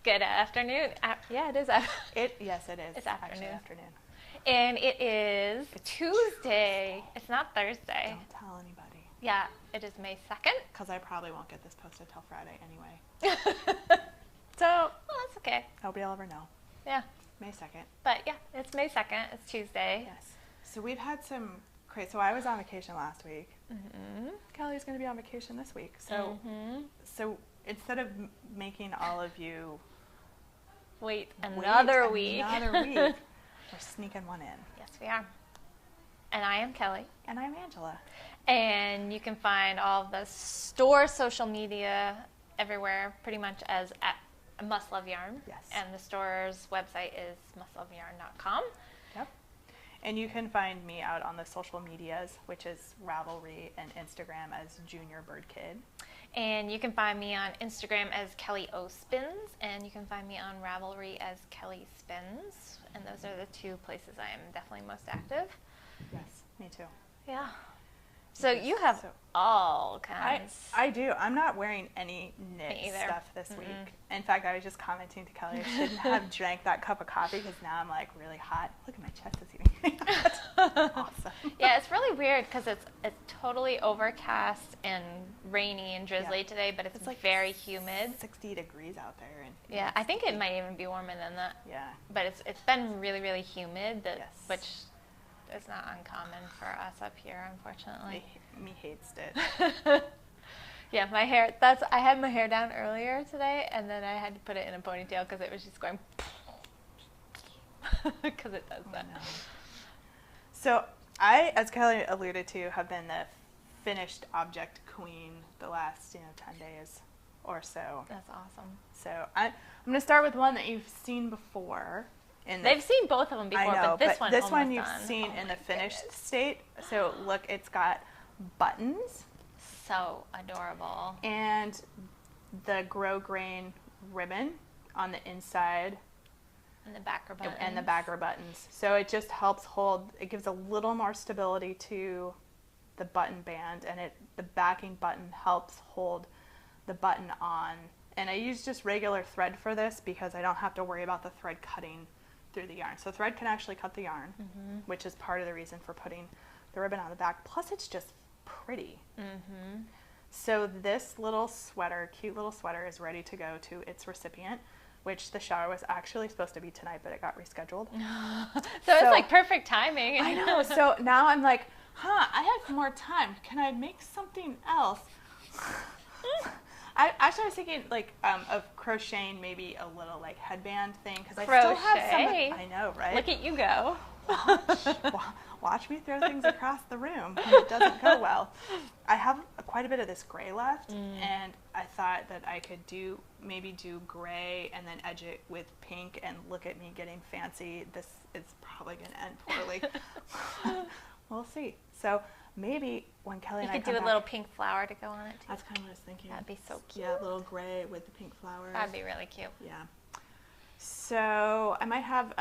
Good afternoon. Yeah, it is. Yes, it is. It's afternoon. Actually afternoon. And it is Tuesday. It's not Thursday. Don't tell anybody. Yeah, it is May 2nd. Because I probably won't get this posted till Friday anyway. So, well, that's okay. nobody will ever know. Yeah. May 2nd. But yeah, it's May 2nd. It's Tuesday. Yes. So we've had some crazy. So I was on vacation last week. Mm-hmm. Kelly's going to be on vacation this week. So, so instead of making all of you wait another week, we're sneaking one in. Yes, we are. And I am Kelly. And I'm Angela. And you can find all of the store social media everywhere, pretty much as at Must Love Yarn. Yes. And the store's website is mustloveyarn.com. Yep. And you can find me out on the social medias, which is Ravelry and Instagram as Junior Bird Kid. And you can find me on Instagram as Kelly O Spins, and you can find me on Ravelry as Kelly Spins. And those are the two places I am definitely most active. Yes, me too. Yeah. So you have all kinds. I do. I'm not wearing any knit stuff this week. In fact, I was just commenting to Kelly, I shouldn't have drank that cup of coffee because now I'm like really hot. Look at my chest is even hot. Awesome. Yeah, it's really weird because it's totally overcast and rainy and drizzly today, but it's like very humid. 60 degrees out there. And yeah, I think it might even be warmer than that. Yeah. But it's been really, really humid, which is not uncommon for us up here, unfortunately. Me hates it. Yeah, my hair, I had my hair down earlier today, and then I had to put it in a ponytail because it was just going, because it does that. No. So I, as Kelly alluded to, have been the finished object queen the last 10 days or so. That's awesome. So I'm going to start with one that you've seen before. They've seen both of them before, I know, but this one you've seen in the finished state. So look, it's got buttons. So adorable. And the grosgrain ribbon on the inside. And the backer buttons. And the backer buttons. So it just helps hold, it gives a little more stability to the button band, and the backing button helps hold the button on. And I use just regular thread for this because I don't have to worry about the thread cutting through the yarn. So thread can actually cut the yarn, which is part of the reason for putting the ribbon on the back. Plus it's just pretty. So this little sweater, cute little sweater, is ready to go to its recipient, which the shower was actually supposed to be tonight, but it got rescheduled. So it's like perfect timing. I know. So now I'm like, I have more time. Can I make something else? I was thinking of crocheting maybe a little headband thing because I still have some. I know, right? Look at you go. Watch me throw things across the room when it doesn't go well. I have quite a bit of this gray left, and I thought that I could maybe do gray and then edge it with pink, and look at me getting fancy. This is probably going to end poorly. We'll see. So maybe when Kelly and I come back, you could do a little pink flower to go on it too. That's kind of what I was thinking. That'd be so cute. Yeah, a little gray with the pink flowers. That'd be really cute. Yeah. So I might have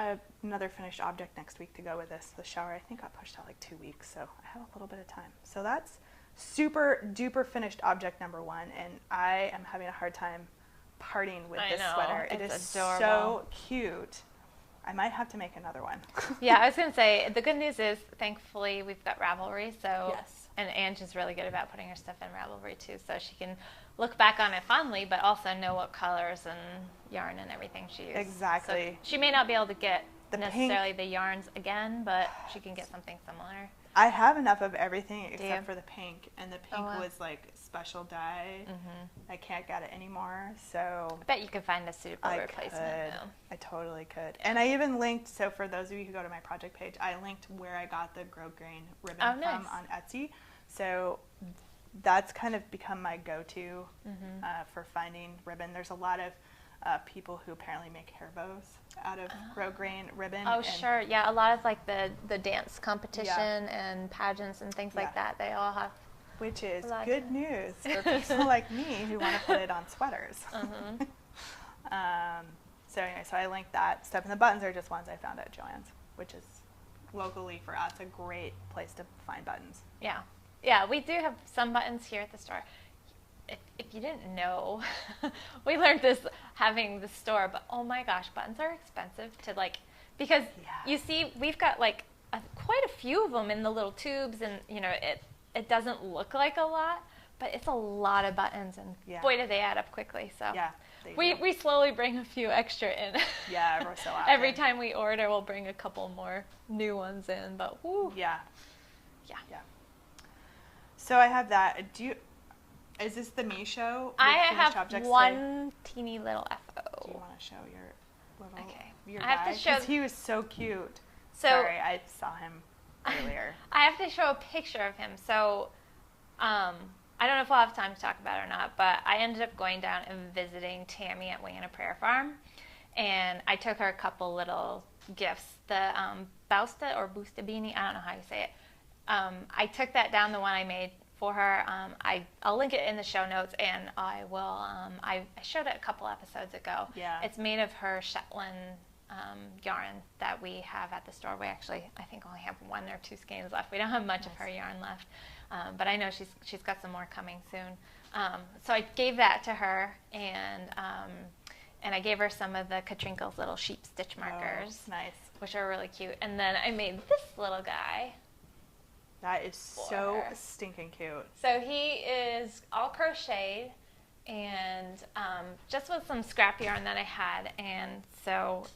another finished object next week to go with this. The shower, I think, got pushed out 2 weeks, so I have a little bit of time. So that's super duper finished object number one, and I am having a hard time parting with this sweater. It is adorable. So cute. I might have to make another one. Yeah, I was going to say, the good news is, thankfully, we've got Ravelry, so, yes. And Ange is really good about putting her stuff in Ravelry, too, so she can look back on it fondly, but also know what colors and yarn and everything she used. Exactly. So she may not be able to get necessarily the yarns again, but she can get something similar. I have enough of everything except for the pink, and the pink was special dye. I can't get it anymore, so I bet you could find a suitable replacement. I totally could. And I even linked, so for those of you who go to my project page, I linked where I got the grosgrain ribbon from on Etsy. So that's kind of become my go-to for finding ribbon. There's a lot of people who apparently make hair bows out of grosgrain ribbon. Oh, sure. Yeah, a lot of the dance competition and pageants and things like that, they all have. Which is good news for people like me who want to put it on sweaters. So anyway, so I linked that stuff. And the buttons are just ones I found at Joann's, which is locally for us a great place to find buttons. Yeah. Yeah, we do have some buttons here at the store. if you didn't know, we learned this having the store, but oh my gosh, buttons are expensive to like, because Yeah. you see, we've got like quite a few of them in the little tubes, and you know, it doesn't look like a lot, but it's a lot of buttons, and boy, do they add up quickly. So Yeah, we slowly bring a few extra in. Yeah, every so often. Every time we order, we'll bring a couple more new ones in, but whoo. Yeah. Yeah. Yeah. So I have that. Is this the me show? with I finished have objects one teeny little FO. Do you want to show your little Okay. your I have guy? to show. 'Cause he was so cute. So Sorry, I saw him earlier. I have to show a picture of him. So I don't know if we'll have time to talk about it or not, but I ended up going down and visiting Tammy at Wing and a Prayer Farm, and I took her a couple little gifts. The Bausta or Busta Beanie, I don't know how you say it. I took that down, the one I made for her. I'll link it in the show notes, and I will. I showed it a couple episodes ago. Yeah. It's made of her Shetland yarn that we have at the store. We actually, I think, only have 1 or 2 skeins left. We don't have much of her yarn left, but I know she's got some more coming soon. So I gave that to her, and I gave her some of the Katrinkle's little sheep stitch markers, Nice. which are really cute. And then I made this little guy. That is so her. stinking cute. So he is all crocheted, and just with some scrap yarn that I had, and so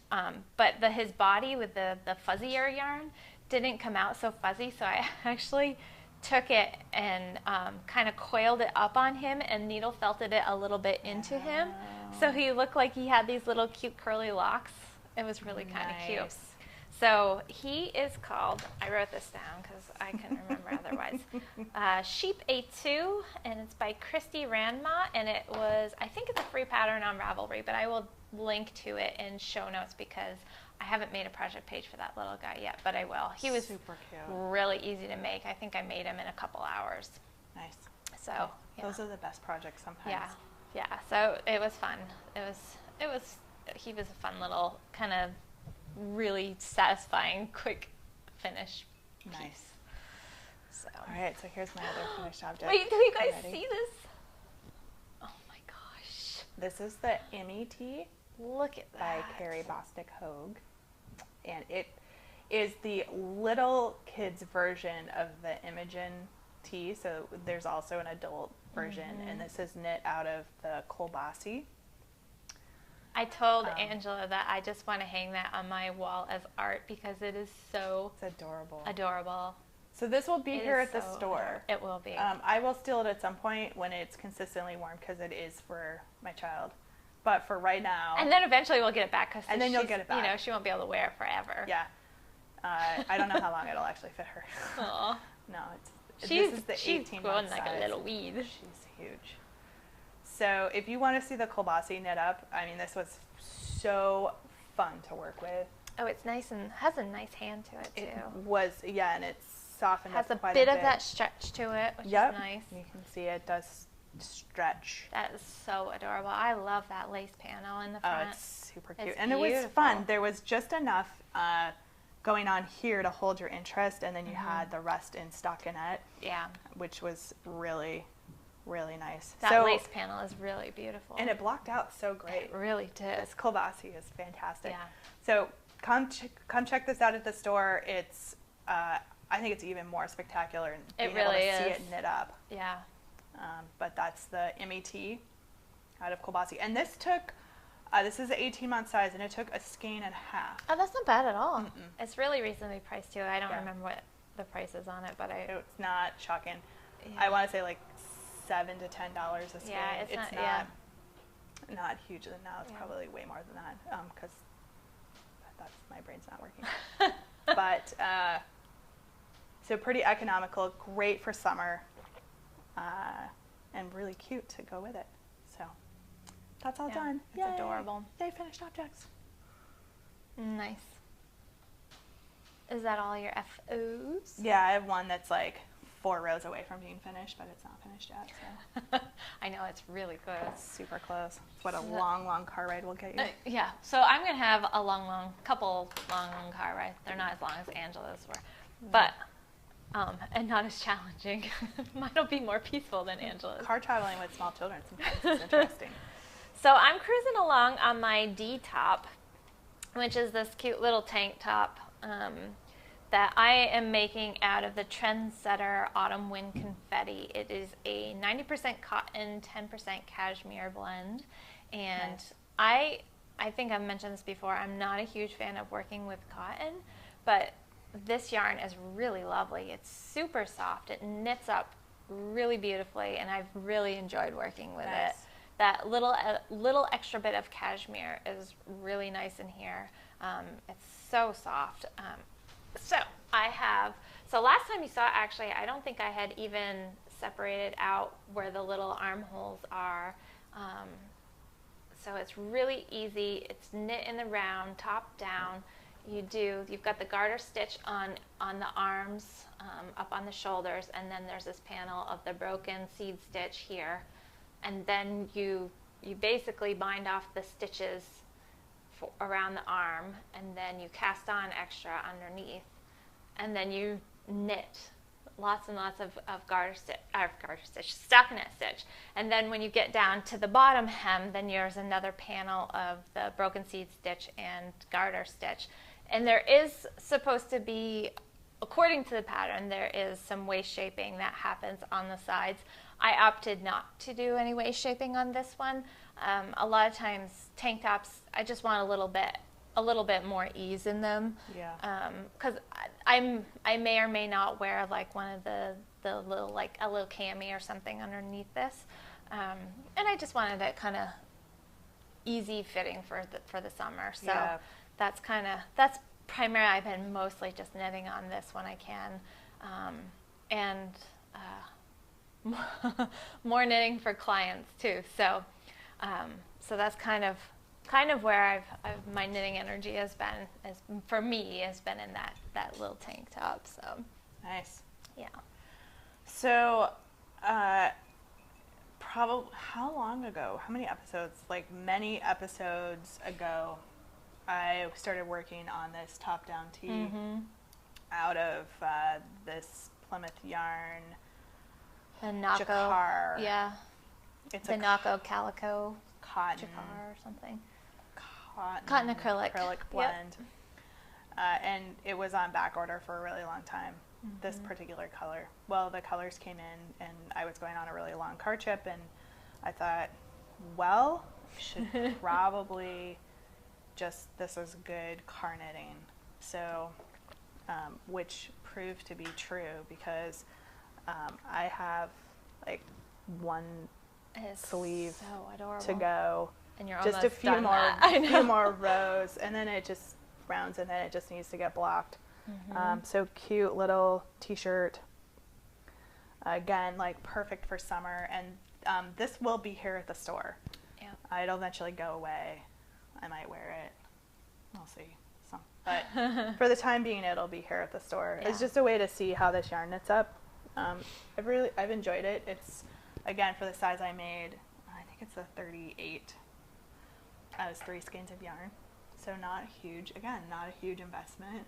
but his body with the fuzzier yarn didn't come out so fuzzy, so I actually took it and kind of coiled it up on him and needle felted it a little bit into him, so he looked like he had these little cute curly locks. It was really kind of cute. So he is called, I wrote this down because I couldn't remember otherwise, Sheep A2, and it's by Christy Ranma, and it was, I think it's a free pattern on Ravelry, but I will link to it in show notes because I haven't made a project page for that little guy yet, but I will. He was super cute. really easy to make. I think I made him in a couple hours. Nice. So yeah. Those are the best projects sometimes. Yeah. So it was fun. He was a fun little kind of really satisfying, quick finish piece. Nice. So. All right, so here's my other finished object. Wait, do you guys Ready? see this? Oh my gosh. This is the Emmy tee Look at by that. Carrie Bostick Hogue. And it is the little kids version of the Imogen tee. So there's also an adult version. And this is knit out of the Kolbasi. I told Angela that I just want to hang that on my wall as art because it is so It's adorable. adorable. So this will be It here is at the so store. It will be. I will steal it at some point when it's consistently warm because it is for my child. But for right now, and then eventually we'll get it back because And then you'll get it back. You know, she won't be able to wear it forever. yeah, I don't know how long it'll actually fit her. Aw. No, this is the she's 18 growing month like size. a little weed. She's huge. So if you want to see the Kolbasi knit up, I mean, this was so fun to work with. Oh, it's nice and has a nice hand to it too. It was, yeah, and it's softened Has up a quite bit a of bit. that stretch to it, which Yep. is nice. You can see it does stretch. That is so adorable. I love that lace panel in the front. Oh, it's super cute. It's And it was beautiful. fun. There was just enough going on here to hold your interest, and then you had the rest in stockinette, Yeah, which was really, really nice. that lace panel is really beautiful. And it blocked out so great. It really did. This Kolbasi is fantastic. Yeah. So come check this out at the store. It's I think it's even more spectacular and It being able really to see is. it knit up. Yeah. But that's the MET out of Kolbasi. And this took, this is an 18-month size, and it took a skein and a half. Oh, that's not bad at all. Mm-mm. It's really reasonably priced too. I don't Yeah. remember what the price is on it, but It's not shocking. yeah. I want to say like $7 to $10 a skein. Yeah, it's not- not, not huge. Now it's Yeah. probably way more than that because that's my brain's not working. But so pretty economical, great for summer, and really cute to go with it. So that's all Yeah, done. it's Yay. adorable. Yay, finished objects. Nice. Is that all your FOs? Yeah, I have one that's like 4 rows away from being finished, but it's not finished yet. So I know, it's really good. it's super close. It's what a So that- long, long car ride will get you. Yeah, so I'm going to have a couple long car rides. They're not as long as Angela's were. But and not as challenging. Mine will be more peaceful than Angela's. Car traveling with small children sometimes is interesting. So I'm cruising along on my D top, which is this cute little tank top that I am making out of the Trendsetter Autumn Wind Confetti. It is a 90% cotton, 10% cashmere blend. And Nice. I think I've mentioned this before, I'm not a huge fan of working with cotton, but this yarn is really lovely. It's super soft. It knits up really beautifully, and I've really enjoyed working with Nice. it. That little extra bit of cashmere is really nice in here. It's so soft. So last time you saw, actually, I don't think I had even separated out where the little armholes are. So it's really easy. It's knit in the round, top down. You've got the garter stitch on the arms, up on the shoulders, and then there's this panel of the broken seed stitch here. And then you basically bind off the stitches around the arm, and then you cast on extra underneath, and then you knit lots and lots of stockinette stitch. And then when you get down to the bottom hem, then there's another panel of the broken seed stitch and garter stitch. And there is supposed to be, according to the pattern, there is some waist shaping that happens on the sides. I opted not to do any waist shaping on this one. A lot of times tank tops, I just want a little bit more ease in them. Yeah. Because I may or may not wear like one of the little, like a little cami or something underneath this, and I just wanted it kind of easy fitting for the summer. So Yeah. that's primarily, I've been mostly just knitting on this when I can, and more knitting for clients too. So that's kind of where my knitting energy has been, for me, has been in that little tank top. So Nice. yeah. So, probably how long ago? How many episodes? Like many episodes ago, I started working on this top-down tee out of this Plymouth yarn. The Naco, Jacquard. yeah, It's the a Naco calico cotton jacquard or something. cotton acrylic. blend. And it was on back order for a really long time, this particular color. Well, the colors came in, and I was going on a really long car trip, and I thought, well, should probably this is good car knitting. So, which proved to be true, because I have like one It is sleeve so adorable to go. And you're Just a almost few done more, that. I know. few more rows, and then it just rounds, and then it just needs to get blocked. So cute little t-shirt. Again, like perfect for summer, and this will be here at the store. Yeah. It'll eventually go away. I might wear it. We'll see. But for the time being, it'll be here at the store. Yeah. It's just a way to see how this yarn knits up. I've enjoyed it. It's, again, for the size I made, I think it's a 38. It's 3 skeins of yarn, so not huge. Again, not a huge investment,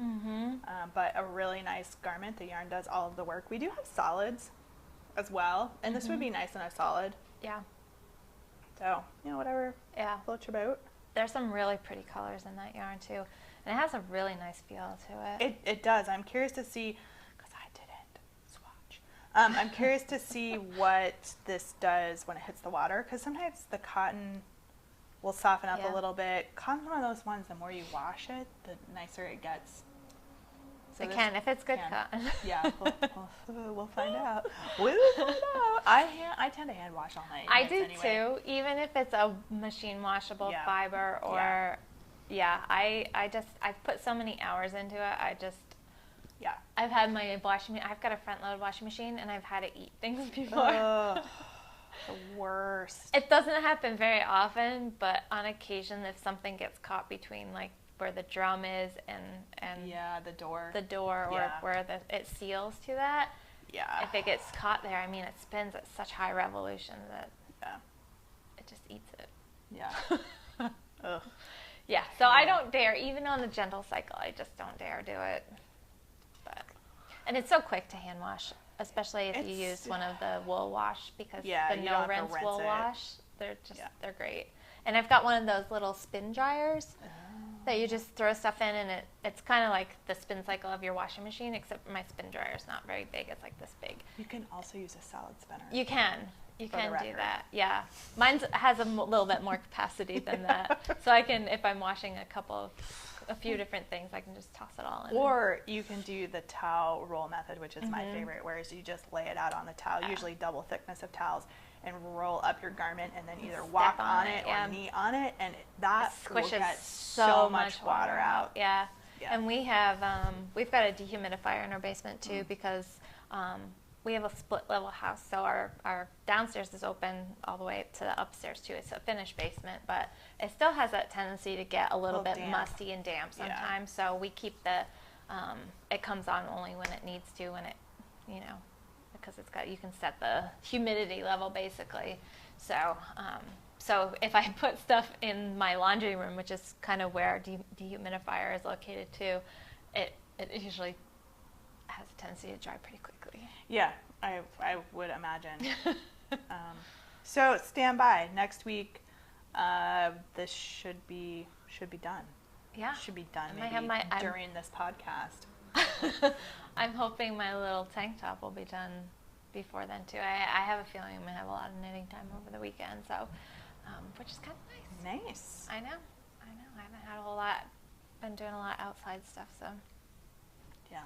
but a really nice garment. The yarn does all of the work. We do have solids as well, and this would be nice in a solid. Yeah. So, whatever Yeah. floats your boat. There's some really pretty colors in that yarn too, and it has a really nice feel to it. It does. I'm curious to see, because I didn't swatch. I'm curious to see what this does when it hits the water, because sometimes the cotton will soften up a little bit. Cotton's one of those ones, the more you wash it, the nicer it gets. So It can, if it's good cotton. Yeah, we'll find out. We'll find out. I tend to hand wash all my I knits do anyway. too, even if it's a machine washable Yeah. fiber or, I've put so many hours into it. Yeah. I've had my washing machine, I've got a front load washing machine, and I've had to eat things before. Ugh, the worst. It doesn't happen very often, but on occasion, if something gets caught between like where the drum is and Yeah, the door. or Yeah. where it seals to that, Yeah. if it gets caught there, I mean, it spins at such high revolution that Yeah. it just eats it. Yeah. Ugh. Yeah, so I don't dare, even on the gentle cycle, I just don't dare do it. But And it's so quick to hand wash, especially if you use one of the wool wash, because the you don't no have to rinse rinse wool it. wash, they're great. And I've got one of those little spin dryers that you just throw stuff in, and it's kind of like the spin cycle of your washing machine, except my spin dryer is not very big. It's like this big. You can also use a salad spinner. You can do record. that. Yeah, mine has a little bit more capacity than that, so I can, if I'm washing a few different things, I can just toss it all in. Or you can do the towel roll method, which is my favorite, whereas you just lay it out on the towel, usually double thickness of towels, and roll up your garment, and then either walk on it or knee on it, and that will get so much water out. Yeah. And we have we've got a dehumidifier in our basement too, because we have a split level house, so our downstairs is open all the way to the upstairs too. It's a finished basement, but it still has that tendency to get a little bit damp. musty and damp sometimes. So we keep it comes on only when it needs to, when it, because you can set the humidity level basically. So so if I put stuff in my laundry room, which is kind of where dehumidifier is located too, it usually has a tendency to dry pretty quickly. Yeah, I would imagine. So stand by. Next week, this should be done. Yeah. Should be done during this podcast. I'm hoping my little tank top will be done before then too. I have a feeling I'm going to have a lot of knitting time over the weekend, so which is kind of nice. Nice. I know. I haven't had a whole lot. Been doing a lot of outside stuff, so. Yeah.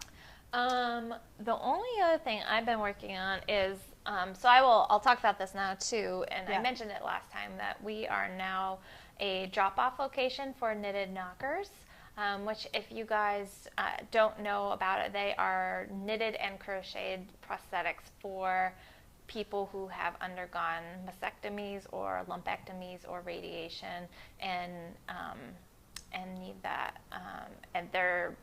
The only other thing I've been working on is, I'll talk about this now too, and I mentioned it last time, that we are now a drop-off location for knitted knockers, which if you guys don't know about it, they are knitted and crocheted prosthetics for people who have undergone mastectomies or lumpectomies or radiation and need that, and they're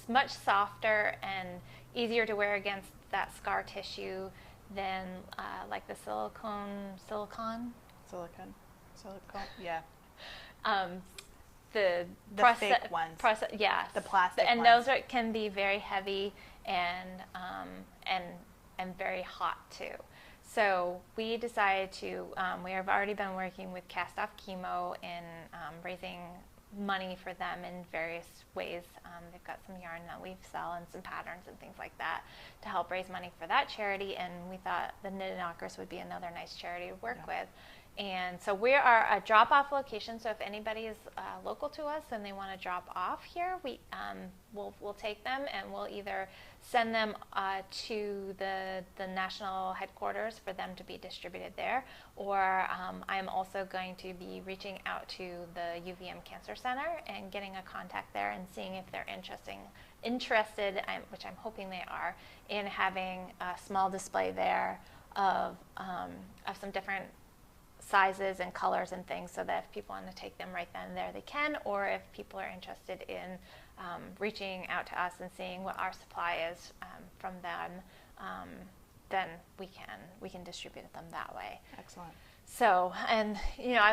much softer and easier to wear against that scar tissue than like the silicone, yeah. The fake ones. Yeah, the plastic and ones. those can be very heavy and very hot too. So we decided to, we have already been working with Cast Off Chemo in raising money for them in various ways. They've got some yarn that we sell and some patterns and things like that to help raise money for that charity, and we thought the Knitted Knockers would be another nice charity to work with. And so we are a drop-off location, so if anybody is local to us and they want to drop off here, we'll take them, and we'll either send them to the national headquarters for them to be distributed there, or I'm also going to be reaching out to the UVM Cancer Center and getting a contact there and seeing if they're interested, which I'm hoping they are, in having a small display there of some different sizes and colors and things, so that if people want to take them right then and there, they can, or if people are interested in reaching out to us and seeing what our supply is from them, then we can distribute them that way. Excellent. So, and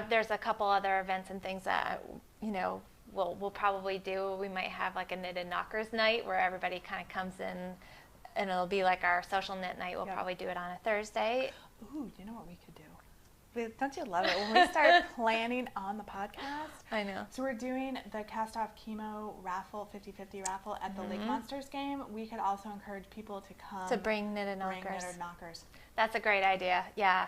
there's a couple other events and things that we'll probably do. We might have like a Knitted Knockers night where everybody kind of comes in, and it'll be like our social knit night. We'll probably do it on a Thursday. Ooh, you know what we could do? Don't you love it when we start planning on the podcast? I know. So we're doing the Cast Off Chemo raffle, 50-50 raffle at the Lake Monsters game. We could also encourage people to come to bring knitted knockers. That's a great idea. Yeah.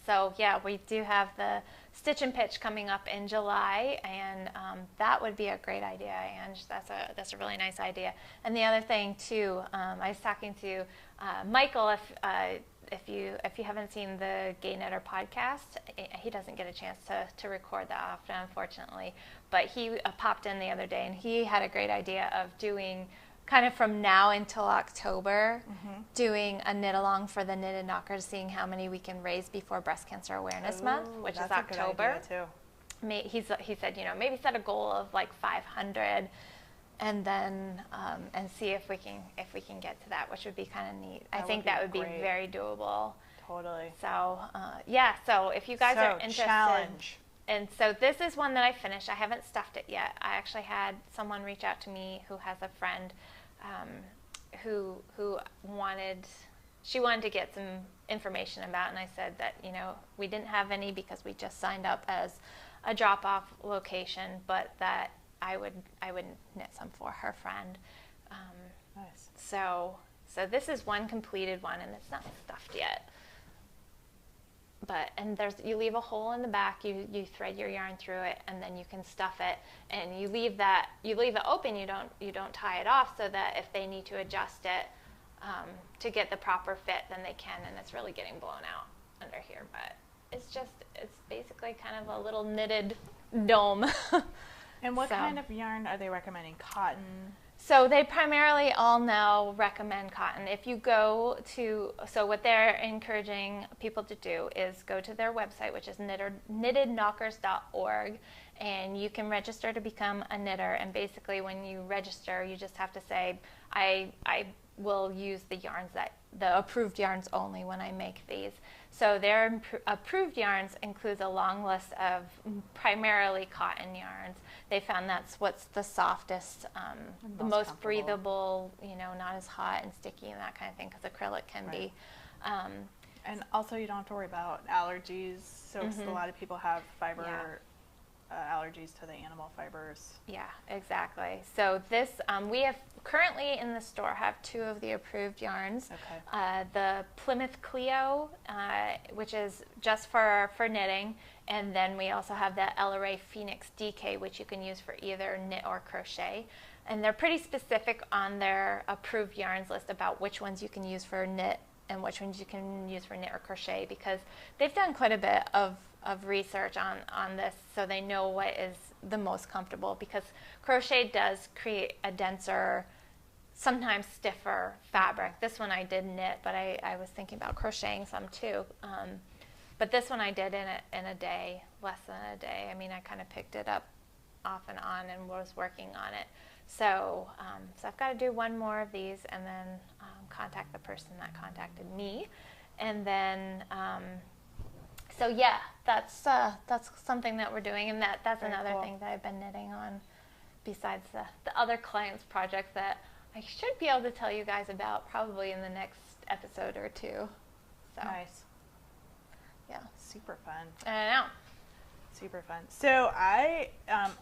So yeah, we do have the Stitch and Pitch coming up in July, and that would be a great idea. And that's a really nice idea. And the other thing too, I was talking to Michael. If you haven't seen the Gay Knitter podcast, he doesn't get a chance to record that often, unfortunately. But he popped in the other day, and he had a great idea of doing, kind of from now until October, doing a knit along for the Knitted Knockers, seeing how many we can raise before Breast Cancer Awareness Month, which is October. That's a good idea too. He said, maybe set a goal of like 500. And then and see if we can get to that, which would be kind of neat. I think that would be very doable. Totally. So so if you guys are interested, challenge. And so this is one that I finished. I haven't stuffed it yet. I actually had someone reach out to me who has a friend who wanted to get some information about, and I said that, you know, we didn't have any because we just signed up as a drop-off location, but that I would knit some for her friend. Nice. So this is one completed one, and it's not stuffed yet. And you leave a hole in the back, you thread your yarn through it, and then you can stuff it, and you leave it open, you don't tie it off, so that if they need to adjust it to get the proper fit, then they can, and it's really getting blown out under here, but it's basically kind of a little knitted dome. And what kind of yarn are they recommending? Cotton? So they primarily all now recommend cotton. If you go so what they're encouraging people to do is go to their website, which is knittedknockers.org, and you can register to become a knitter. And basically when you register, you just have to say, I will use the approved yarns only when I make these. So their approved yarns includes a long list of primarily cotton yarns. They found that's what's the softest, the most breathable, you know, not as hot and sticky and that kind of thing, because acrylic can be. And also you don't have to worry about allergies. So a lot of people have fiber allergies to the animal fibers. Yeah, exactly. So this, we have currently in the store have 2 of the approved yarns. Okay. The Plymouth Clio, which is just for knitting, and then we also have the LRA Phoenix DK, which you can use for either knit or crochet. And they're pretty specific on their approved yarns list about which ones you can use for knit and which ones you can use for knit or crochet, because they've done quite a bit of research on this, so they know what is the most comfortable, because crochet does create a denser, sometimes stiffer fabric. This one I did knit, but I was thinking about crocheting some too. But this one I did in a day, less than a day. I mean, I kind of picked it up off and on and was working on it. So I've got to do one more of these and then contact the person that contacted me. And then, so yeah, that's something that we're doing. And that's Very another cool. thing that I've been knitting on besides the other clients' projects that I should be able to tell you guys about probably in the next episode or 2. So, Nice. yeah. Super fun. I know. Super fun. So I,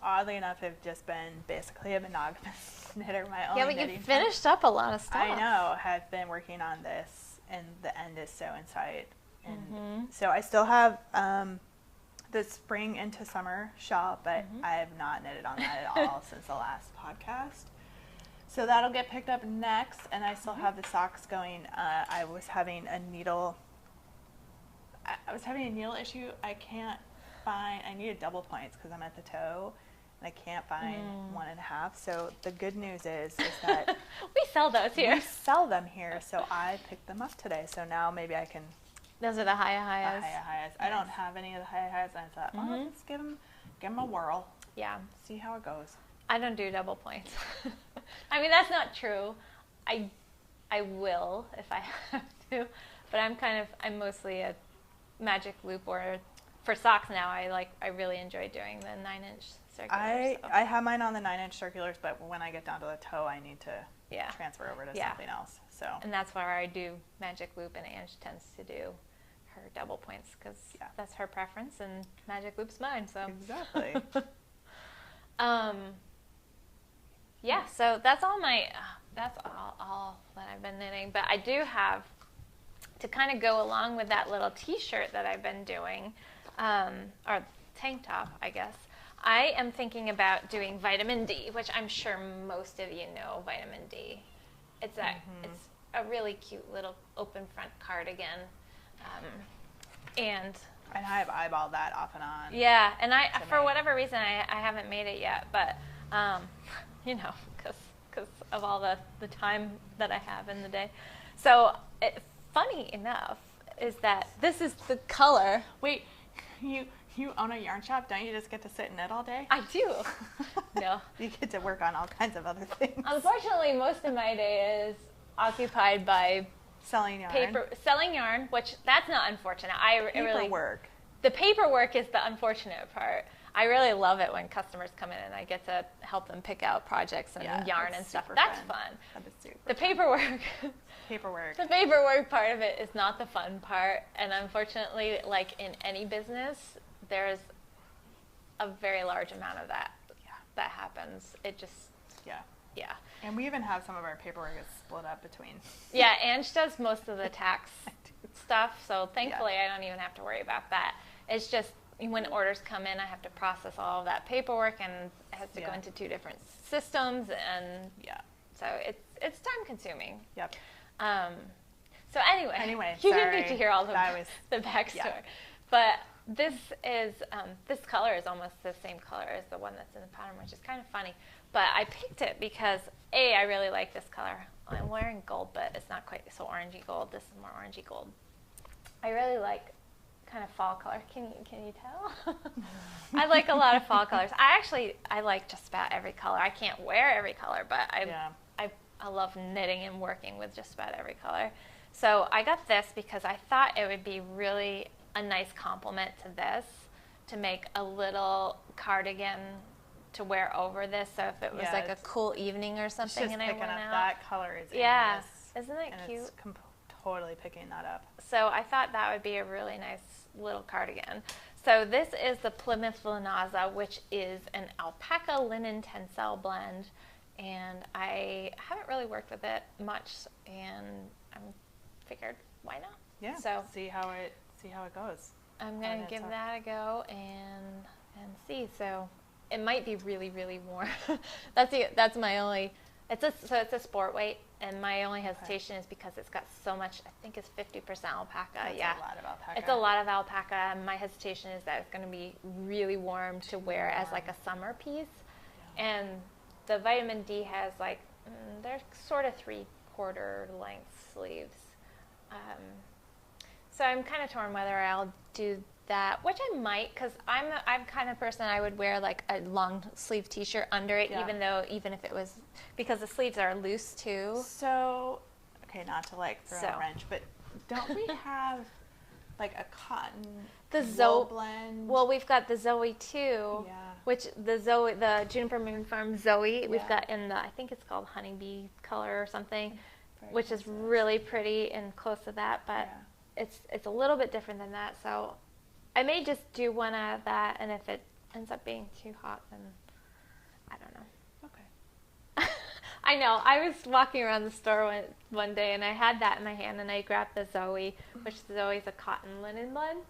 oddly enough, have just been basically a monogamous knitter. My only Yeah, but knitting you finished up a lot of stuff. I know. Have been working on this, and the end is so in sight. And so I still have the spring into summer shawl, but I have not knitted on that at all since the last podcast. So that'll get picked up next, and I still have the socks going. I was having a needle issue. I needed double points because I'm at the toe, and I can't find 1.5. So the good news is that we sell those here. we sell them here. So I picked them up today. So now maybe I can. Those are the Hiya-Hias. Nice. I don't have any of the Hiya-Hias, and I thought, well, let's give them a whirl. Yeah. See how it goes. I don't do double points. I mean, that's not true. I will if I have to, but I'm mostly a magic loop, or for socks now. I really enjoy doing the 9-inch circulars. I have mine on the 9-inch circulars, but when I get down to the toe, I need to transfer over to something else. So. And that's where I do magic loop, and Ange tends to do her double points because that's her preference, and magic loop's mine. So exactly. Yeah, so that's all that I've been knitting. But I do have, to kind of go along with that little t-shirt that I've been doing, or tank top, I guess, I am thinking about doing vitamin D, which I'm sure most of you know vitamin D. It's a really cute little open front cardigan. And I've eyeballed that off and on. Yeah, and for whatever reason, I haven't made it yet, but, you know, because of all the time that I have in the day. So, funny enough, is that this is the color. Wait, you own a yarn shop? Don't you just get to sit and knit all day? I do. No. You get to work on all kinds of other things. Unfortunately, most of my day is occupied by selling yarn. Selling yarn, which that's not unfortunate. Paperwork. The paperwork is the unfortunate part. I really love it when customers come in and I get to help them pick out projects and yarn and stuff. That's fun. That is super The fun. paperwork. The paperwork part of it is not the fun part. And unfortunately, like in any business, there's a very large amount of that that happens. It just, yeah. And we even have some of our paperwork is split up between. Yeah, Ange does most of the tax stuff, so thankfully I don't even have to worry about that. It's just when orders come in, I have to process all of that paperwork, and it has to go into 2 different systems, and so it's time consuming. Yep. So anyway, you didn't need to hear all the backstory, but this is this color is almost the same color as the one that's in the pattern, which is kind of funny. But I picked it because I really like this color. I'm wearing gold, but it's not quite so orangey gold. This is more orangey gold. I really like kind of fall color. Can you tell? I like a lot of fall colors. I like just about every color. I can't wear every color, but I love knitting and working with just about every color. So I got this because I thought it would be really a nice complement to this, to make a little cardigan to wear over this. So if it was like a cool evening or something, and I went out, that color is isn't it cute? It's totally picking that up. So I thought that would be a really nice little cardigan. So this is the Plymouth Linaza, which is an alpaca linen tencel blend, and I haven't really worked with it much, and I figured why not? Yeah. So see how it goes. I'm gonna give that a go and see. So it might be really, really warm. That's my only. It's a sport weight, and my only hesitation is because it's got so much. I think it's 50% alpaca. That's a lot of alpaca. It's a lot of alpaca. My hesitation is that it's going to be really warm to wear as like a summer piece, and the vitamin D has like they're sort of 3/4 length sleeves. So I'm kind of torn whether I'll do that, which I might, because I'm kind of person I would wear like a long sleeve t-shirt under it, even if it was, because the sleeves are loose too. So, okay, not to like throw a wrench, but don't we have like a cotton wool blend? Well, we've got the Zoe too, which the Juniper Moon Farm Zoe, we've got in the, I think it's called honeybee color or something, which is really pretty and close to that, but it's a little bit different than that. So I may just do one out of that, and if it ends up being too hot, then I don't know. Okay. I know. I was walking around the store one day, and I had that in my hand, and I grabbed the Zoe, which the Zoe is a cotton linen blend,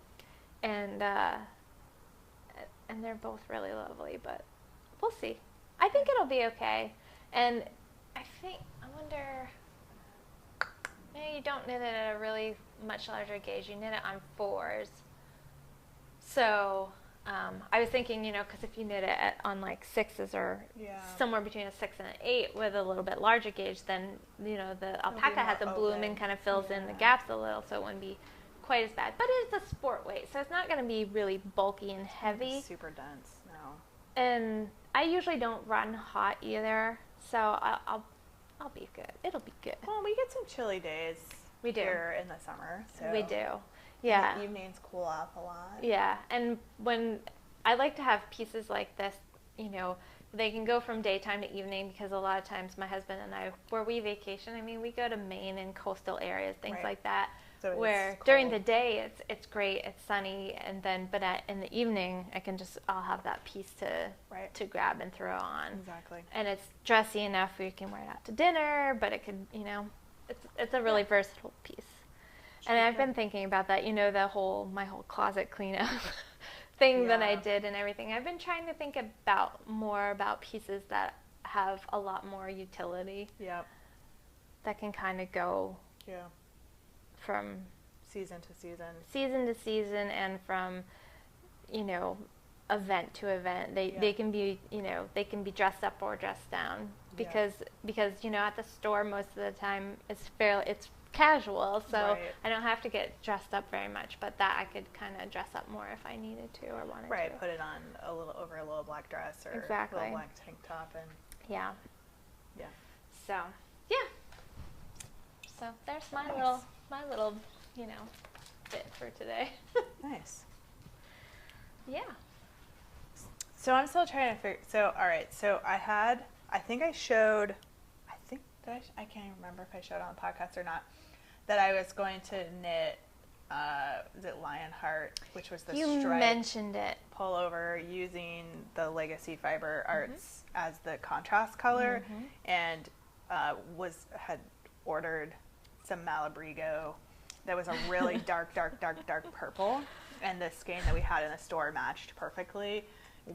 and they're both really lovely, but we'll see. I think it'll be okay, and I wonder, maybe you don't knit it at a really much larger gauge. You knit it on 4s. So I was thinking, because if you knit it on like 6s or somewhere between a 6 and an 8 with a little bit larger gauge, then, the alpaca has a bloom and kind of fills in the gaps a little, so it wouldn't be quite as bad. But it's a sport weight, so it's not going to be really bulky and heavy. Super dense, no. And I usually don't run hot either, so I'll be good. It'll be good. Well, we get some chilly days here in the summer. So we do. Yeah. The evenings cool off a lot. Yeah, and when I like to have pieces like this, they can go from daytime to evening, because a lot of times my husband and I, where we vacation, we go to Maine and coastal areas, things like that, so where during the day it's great, it's sunny, and then in the evening I'll have that piece to grab and throw on. Exactly. And it's dressy enough where you can wear it out to dinner, but it could, it's a really versatile piece. And I've been thinking about that, my whole closet cleanup thing that I did and everything. I've been trying to think more about pieces that have a lot more utility. Yep. That can kind of go from season to season. Season to season, and from, event to event. They can be, they can be dressed up or dressed down, because at the store most of the time it's casual, so I don't have to get dressed up very much, but that I could kind of dress up more if I needed to or wanted to. Right, put it on over a little black dress or a little black tank top, and So so there's my little bit for today. Nice. Yeah. So I'm still trying to figure. So all right. So I think I showed. I can't even remember if I showed on the podcast or not. That I was going to knit. Was it Lionheart, which was the You stripe mentioned it. pullover using the Legacy Fiber Arts as the contrast color, and had ordered some Malabrigo that was a really dark purple, and the skein that we had in the store matched perfectly. It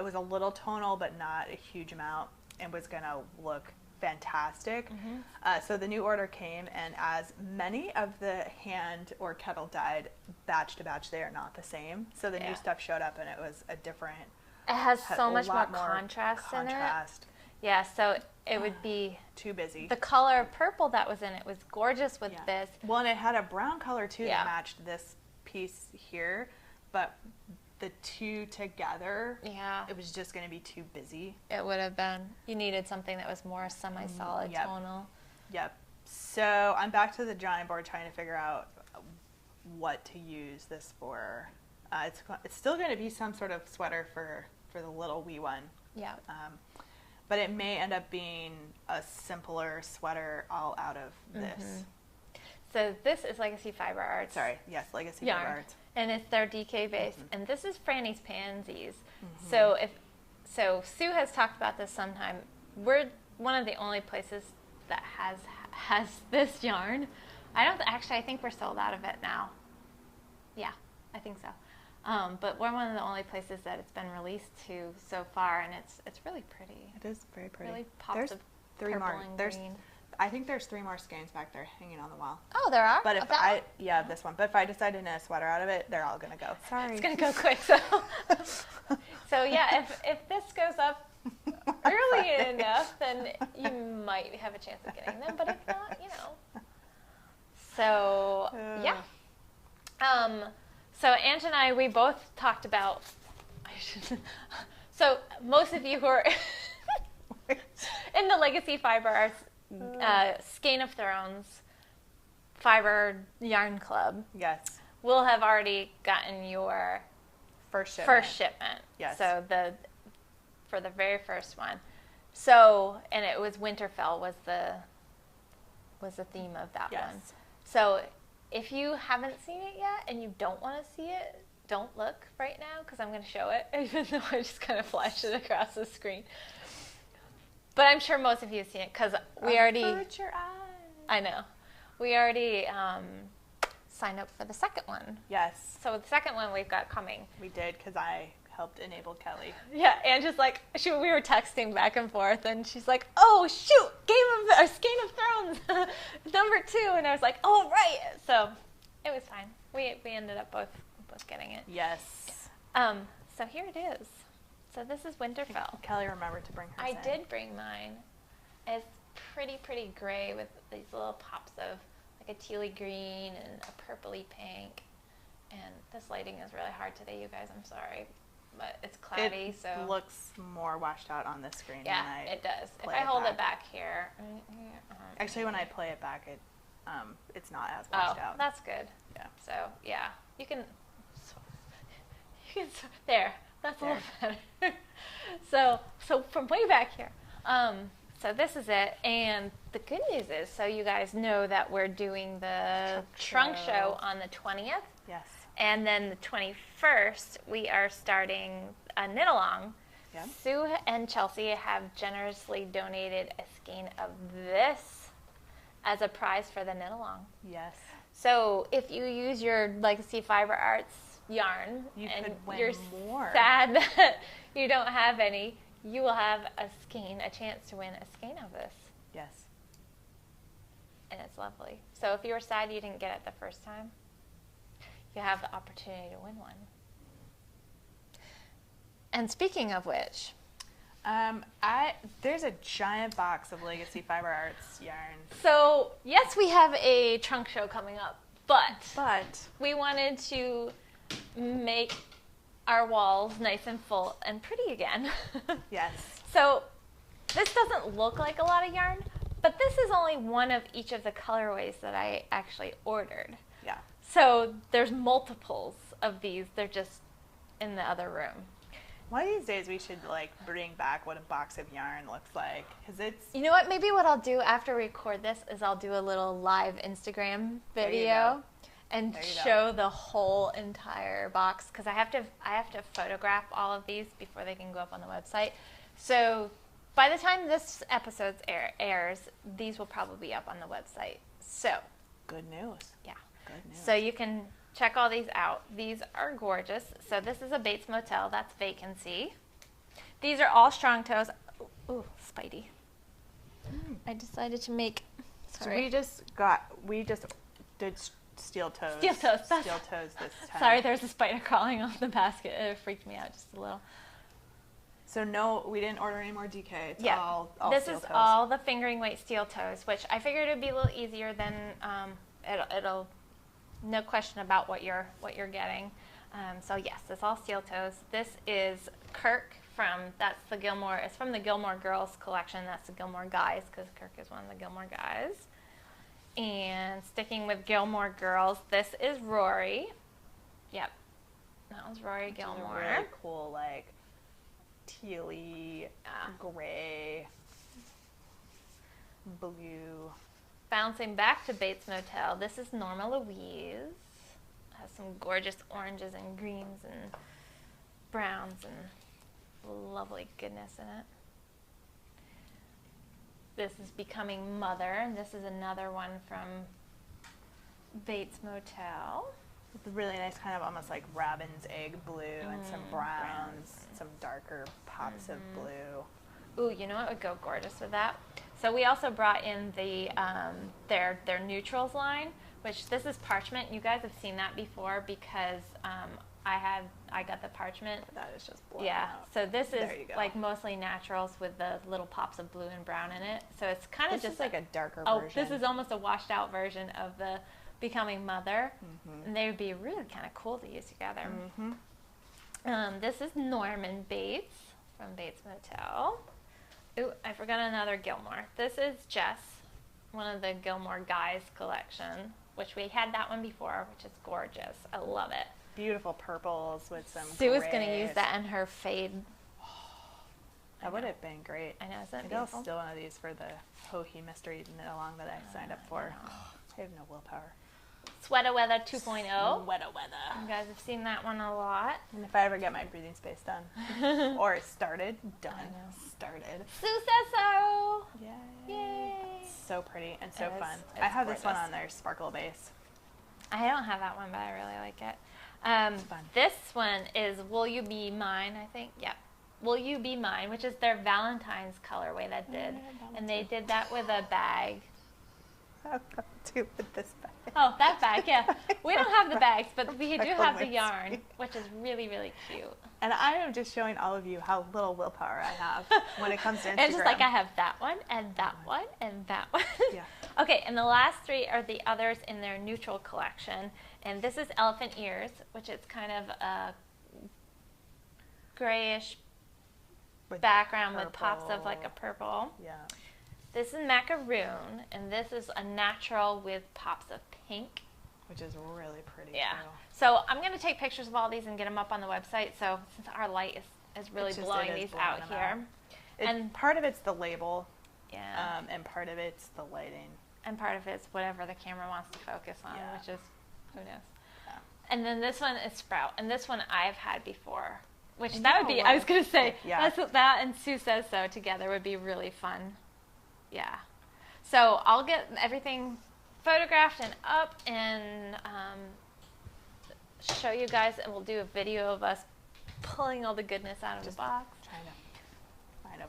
was a little tonal, but not a huge amount, and was gonna look fantastic. So the new order came, and as many of the hand or kettle dyed batch to batch, they are not the same. So the new stuff showed up, and it was a different. It has so much more contrast in it. Yeah, so it would be too busy. The color purple that was in it was gorgeous with this. Well, and it had a brown color too that matched this piece here, but the two together, it was just going to be too busy. It would have been. You needed something that was more semi-solid tonal. Yep. So I'm back to the drawing board trying to figure out what to use this for. It's still going to be some sort of sweater for the little wee one. Yeah. But it may end up being a simpler sweater all out of this. So this is Legacy Fiber Arts. Legacy Fiber Arts. And it's their DK base. And this is Franny's Pansies. So Sue has talked about this sometime. We're one of the only places that has this yarn. I think we're sold out of it now. Yeah, I think so. But we're one of the only places that it's been released to so far, and it's really pretty. It is very pretty. Really pops of purple and green. I think there's 3 more skeins back there hanging on the wall. Oh, there are? But this one. But if I decide to knit a sweater out of it, they're all gonna go. Sorry. It's gonna go quick. So yeah, if this goes up early enough, then you might have a chance of getting them. But if not, So yeah. So Ange and I, we both talked about. So most of you who are in the Legacy Fiber Arts Skein of Thrones Fiber Yarn Club, will have already gotten your first shipment. Yes. So for the very first one. So, and it was Winterfell was the theme of that one. So if you haven't seen it yet and you don't want to see it, don't look right now because I'm going to show it, even though I just kind of flashed it across the screen. But I'm sure most of you have seen it because we already. Avert your eyes. I know. We already signed up for the second one. Yes. So the second one we've got coming. We did because I helped enable Kelly. Yeah, and just like we were texting back and forth, and she's like, "Oh shoot, Skein of Thrones, number 2," and I was like, "Oh right." So it was fine. We ended up both getting it. Yes. So here it is. So this is Winterfell. Kelly remembered to bring hers in. I did bring mine. It's pretty gray with these little pops of like a tealy green and a purpley pink. And this lighting is really hard today, you guys. I'm sorry. But it's cloudy, so it looks more washed out on this screen. Yeah, it does. If I hold it back here. Actually, when I play it back, it's not as washed out. That's good. Yeah. So yeah, you can there. That's a little better. So from way back here. So this is it, and the good news is, so you guys know that we're doing the trunk show on the 20th. Yes. And then the 21st, we are starting a knit-along. Yep. Sue and Chelsea have generously donated a skein of this as a prize for the knit-along. Yes. So if you use your Legacy Fiber Arts yarn you're more. sad that you don't have any, you will have a chance to win a skein of this. Yes. And it's lovely. So if you were sad you didn't get it the first time, you have the opportunity to win one. And speaking of which, there's a giant box of Legacy Fiber Arts yarn. So yes, we have a trunk show coming up, but we wanted to make our walls nice and full and pretty again. Yes. So this doesn't look like a lot of yarn, but this is only one of each of the colorways that I actually ordered. Yeah. So there's multiples of these. They're just in the other room. One of these days we should like bring back what a box of yarn looks like, because it's. You know what? Maybe what I'll do after we record this is I'll do a little live Instagram video and show the whole entire box, because I have to photograph all of these before they can go up on the website. So by the time this episode airs, these will probably be up on the website. So Good news. yeah. Good news. So you can check all these out. These are gorgeous. So this is a Bates Motel. That's Vacancy. These are all strong toes. Ooh, Spidey. I decided to make. Sorry. So we just did steel toes. Steel toes. Steel toes this time. Sorry, there's a spider crawling off the basket. It freaked me out just a little. So no, we didn't order any more DK. It's all this steel is toes. all the fingering weight steel toes, which I figured it'd be a little easier than it'll no question about what you're getting. So yes, it's all steel toes. This is Kirk that's the Gilmore. It's from the Gilmore Girls collection. That's the Gilmore Guys, because Kirk is one of the Gilmore Guys. And sticking with Gilmore Girls, this is Rory. Yep, that was Rory Gilmore. Really cool, like tealy, gray, blue. Bouncing back to Bates Motel, this is Norma Louise. Has some gorgeous oranges and greens and browns and lovely goodness in it. This is Becoming Mother, and this is another one from Bates Motel. It's a really nice kind of almost like robin's egg blue and some browns, some darker pops of blue. Ooh, you know what would go gorgeous with that? So we also brought in the their neutrals line, which this is parchment. You guys have seen that before because I got the parchment. That is just blown yeah. out. So this is like mostly naturals with the little pops of blue and brown in it. So it's kind of just like a darker version. Oh, this is almost a washed out version of the Becoming Mother, and they would be really kind of cool to use together. This is Norman Bates from Bates Motel. Ooh, I forgot another Gilmore. This is Jess, one of the Gilmore Guys collection, which we had that one before, which is gorgeous. I love it. Beautiful purples with some Sue was going to use that in her fade. That would have been greet. I know, isn't it Maybe beautiful? I'll steal one of these for the Hohi Mystery Knit Along that I signed up for. I have no willpower. Sweater Weather 2.0. Sweater Weather. You guys have seen that one a lot. And if I ever get my breathing space done. Or started. Done. Started. Sue says so. Yay. Yay. It's so pretty and so fun. It's I have this one gorgeous. on their sparkle base. I don't have that one, but I really like it. It's fun. This one is Will You Be Mine, I think. Yep. Will You Be Mine, which is their Valentine's colorway that did. And they did that with a bag. I'll do with this bag. Oh, that bag, yeah. We don't have the bags, but we do have the Sparkle yarn, Mystery. which is really, really cute. And I am just showing all of you how little willpower I have when it comes to Instagram. And just like I have that one, and that one, and that one. Yeah. Okay, and the last three are the others in their neutral collection. And this is Elephant Ears, which is kind of a grayish background with pops of like a purple. Yeah. This is Macaroon, and this is a natural with pops of pink. Which is really pretty. Yeah. Too. So I'm going to take pictures of all these and get them up on the website. So since our light is really It blowing is these blowing out them here. And part of it's the label, Yeah. and part of it's the lighting. And part of it's whatever the camera wants to focus on, Yeah. which is, who knows. Yeah. And then this one is Sprout. And this one I've had before. Which And that you would be, know I was what? going to say, Yeah. that and Sue Says So together would be really fun. Yeah. So I'll get everything photographed and up and show you guys, and we'll do a video of us pulling all the goodness out of the box. Trying to find a.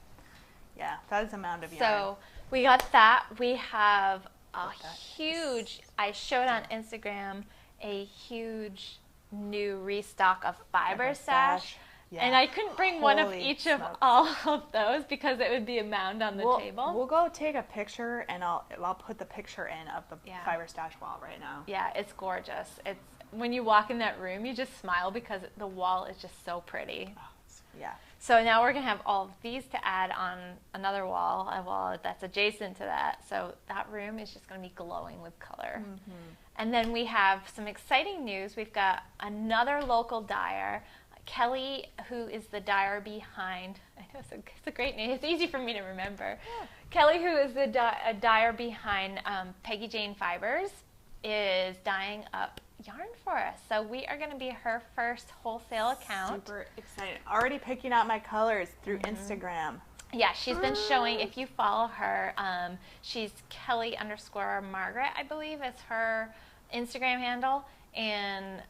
Yeah, that is a mound of yarn. So we got that. We have a That huge, I showed on Instagram, a huge new restock of fiber stash. Yeah. And I couldn't bring one of Holy each of smokes. all of those because it would be a mound on the table. We'll go take a picture, and I'll put the picture in of the fiber stash wall right now. Yeah, it's gorgeous. It's when you walk in that room, you just smile because the wall is just so pretty. Yeah. So now we're gonna have all of these to add on another wall, a wall that's adjacent to that. So that room is just gonna be glowing with color. And then we have some exciting news. We've got another local dyer. I Kelly, who is the dyer behind, I know it's a great name. It's easy for me to remember. Yeah. Kelly, who is the dyer behind Peggy Jane Fibers, is dyeing up yarn for us. So we are going to be her first wholesale account. Super excited. Already picking out my colors through Instagram. Yeah, she's been showing, if you follow her, she's Kelly_Margaret, I believe is her Instagram handle. And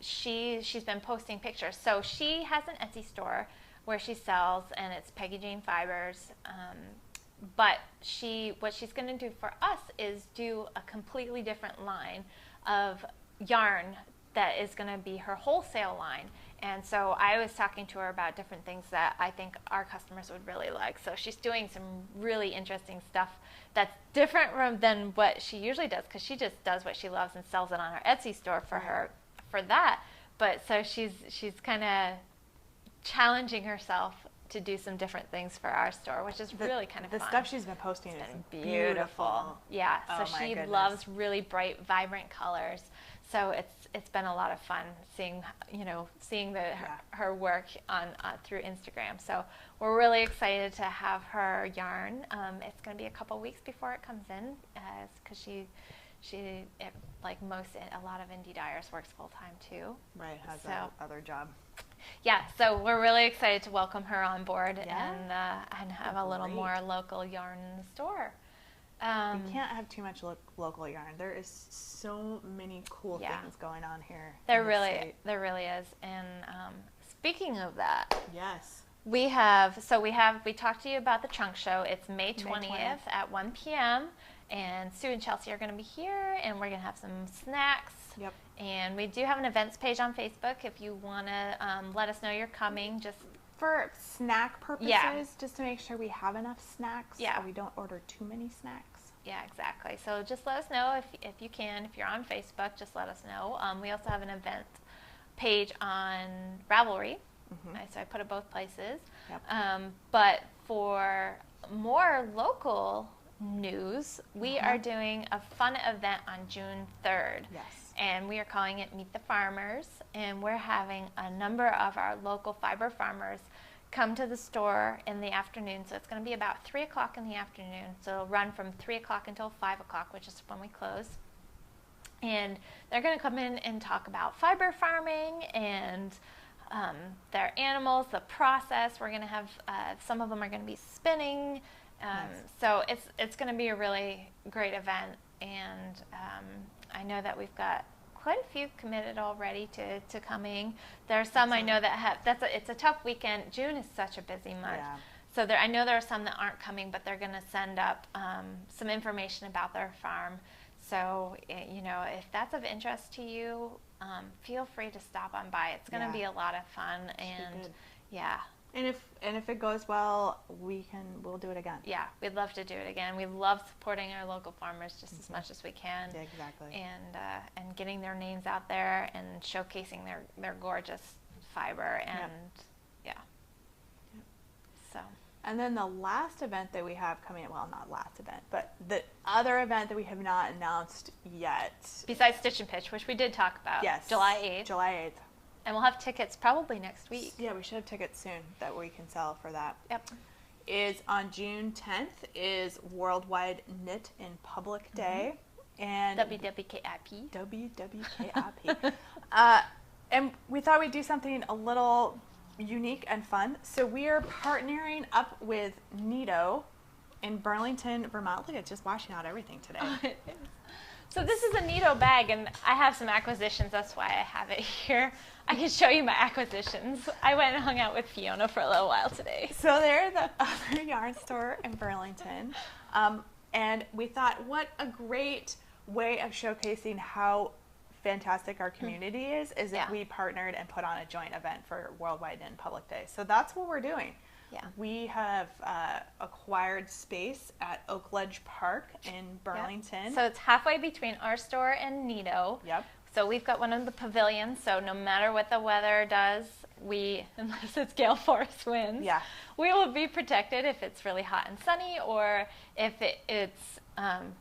she's been posting pictures. So she has an Etsy store where she sells, and it's Peggy Jane Fibers. But what she's going to do for us is do a completely different line of yarn that is going to be her wholesale line. And so I was talking to her about different things that I think our customers would really like. So she's doing some really interesting stuff that's different than what she usually does, because she just does what she loves and sells it on her Etsy store for that. But so she's kind of challenging herself to do some different things for our store, which is really kind of fun. The stuff she's been posting is beautiful. Yeah, so she loves really bright, vibrant colors. So it's been a lot of fun seeing her work on through Instagram. So we're really excited to have her yarn. It's going to be a couple weeks before it comes in, because like a lot of indie dyers works full time too. Right, has that other job. Yeah, so we're really excited to welcome her on board and have a little more local yarn in the store. We can't have too much local yarn. There is so many cool things going on here. There really is. And speaking of that, yes, we talked to you about the trunk show. It's May 20th at 1 p.m. And Sue and Chelsea are going to be here, and we're going to have some snacks. Yep. And we do have an events page on Facebook if you want to let us know you're coming. Just for snack purposes, just to make sure we have enough snacks. Yeah. So we don't order too many snacks. Yeah, exactly. So just let us know if you can. If you're on Facebook, just let us know. We also have an event page on Ravelry. So I put it both places. Yep. But for more local news, we are doing a fun event on June 3rd. Yes. And we are calling it Meet the Farmers. And we're having a number of our local fiber farmers come to the store in the afternoon. So it's going to be about 3 o'clock in the afternoon. So it'll run from 3 o'clock until 5 o'clock, which is when we close. And they're going to come in and talk about fiber farming and their animals, the process. We're going to have, some of them are going to be spinning. Nice. So it's going to be a really great event. And I know that we've got quite a few committed already to coming. There are some I know that have, it's a tough weekend. June is such a busy month. Yeah. So I know there are some that aren't coming, but they're going to send up some information about their farm. So, if that's of interest to you, feel free to stop on by. It's going to be a lot of fun. And yeah. And if it goes well, we'll do it again. Yeah, we'd love to do it again. We love supporting our local farmers just as much as we can. Yeah, exactly. And getting their names out there and showcasing their gorgeous fiber and So. And then the last event that we have coming up, well, not last event, but the other event that we have not announced yet. Besides Stitch and Pitch, which we did talk about. Yes. July 8th. July 8th. And we'll have tickets probably next week. Yeah, we should have tickets soon that we can sell for that. Yep. Is on June 10th is Worldwide Knit in Public Day. And WWKIP. WWKIP. And we thought we'd do something a little unique and fun. So we are partnering up with Nito in Burlington, Vermont. Look, it's just washing out everything today. So this is a Nito bag, and I have some acquisitions. That's why I have it here. I can show you my acquisitions. I went and hung out with Fiona for a little while today. So they're the other yarn store in Burlington. And we thought, what a great way of showcasing how fantastic our community is if we partnered and put on a joint event for Worldwide Knit Public Day. So that's what we're doing. Yeah. We have acquired space at Oak Ledge Park in Burlington. Yep. So it's halfway between our store and Nito. Yep. So we've got one of the pavilions, so no matter what the weather does, unless it's gale force winds, Yeah. we will be protected if it's really hot and sunny, or if it's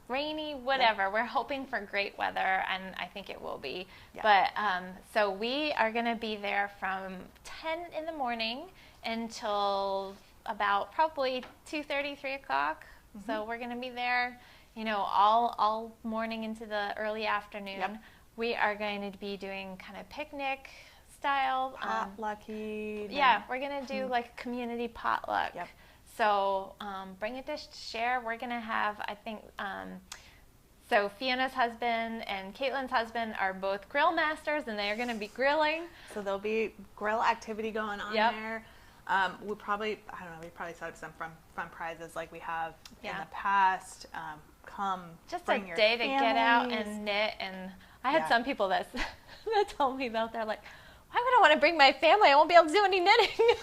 rainy, whatever. Yeah. We're hoping for great weather, and I think it will be. Yeah. But so we are going to be there from 10 in the morning until about probably 2:30, 3 o'clock. Mm-hmm. So we're going to be there, all morning into the early afternoon. Yep. We are going to be doing kind of picnic style. Potlucky. Yeah, we're going to do like community potluck. Yep. So bring a dish to share. We're going to have, I think, so Fiona's husband and Caitlin's husband are both grill masters, and they are going to be grilling. So there'll be grill activity going on Yep. there. We probably set up some fun prizes like we have in Yeah. the past. Come Just a bring your day to get out families. and knit. And I had Yeah. some people that told me that they're like, why would I want to bring my family? I won't be able to do any knitting.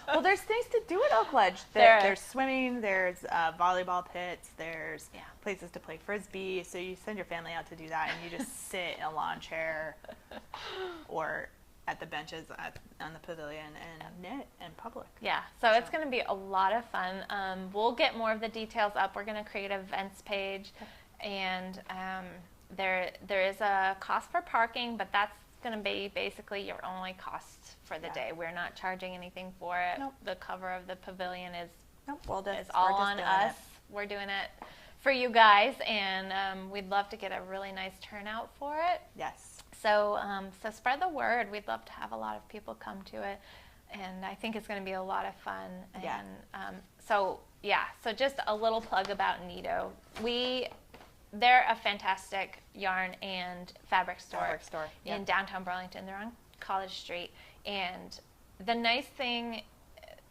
Well, there's things to do at Oak Ledge. There There's swimming, there's volleyball pits, there's Yeah. places to play frisbee. So you send your family out to do that, and you just sit in a lawn chair or at the benches on the pavilion and knit in public. Yeah, so it's going to be a lot of fun. We'll get more of the details up. We're going to create an events page, and there is a cost for parking, but that's going to be basically your only cost for the Yeah. day. We're not charging anything for it. Nope. The cover of the pavilion is It's all on us. We're doing it for you guys, and we'd love to get a really nice turnout for it. Yes. So spread the word. We'd love to have a lot of people come to it, and I think it's going to be a lot of fun. And Yeah. so just a little plug about Nido. They're a fantastic yarn and fabric store yeah. in downtown Burlington. They're on College Street, and the nice thing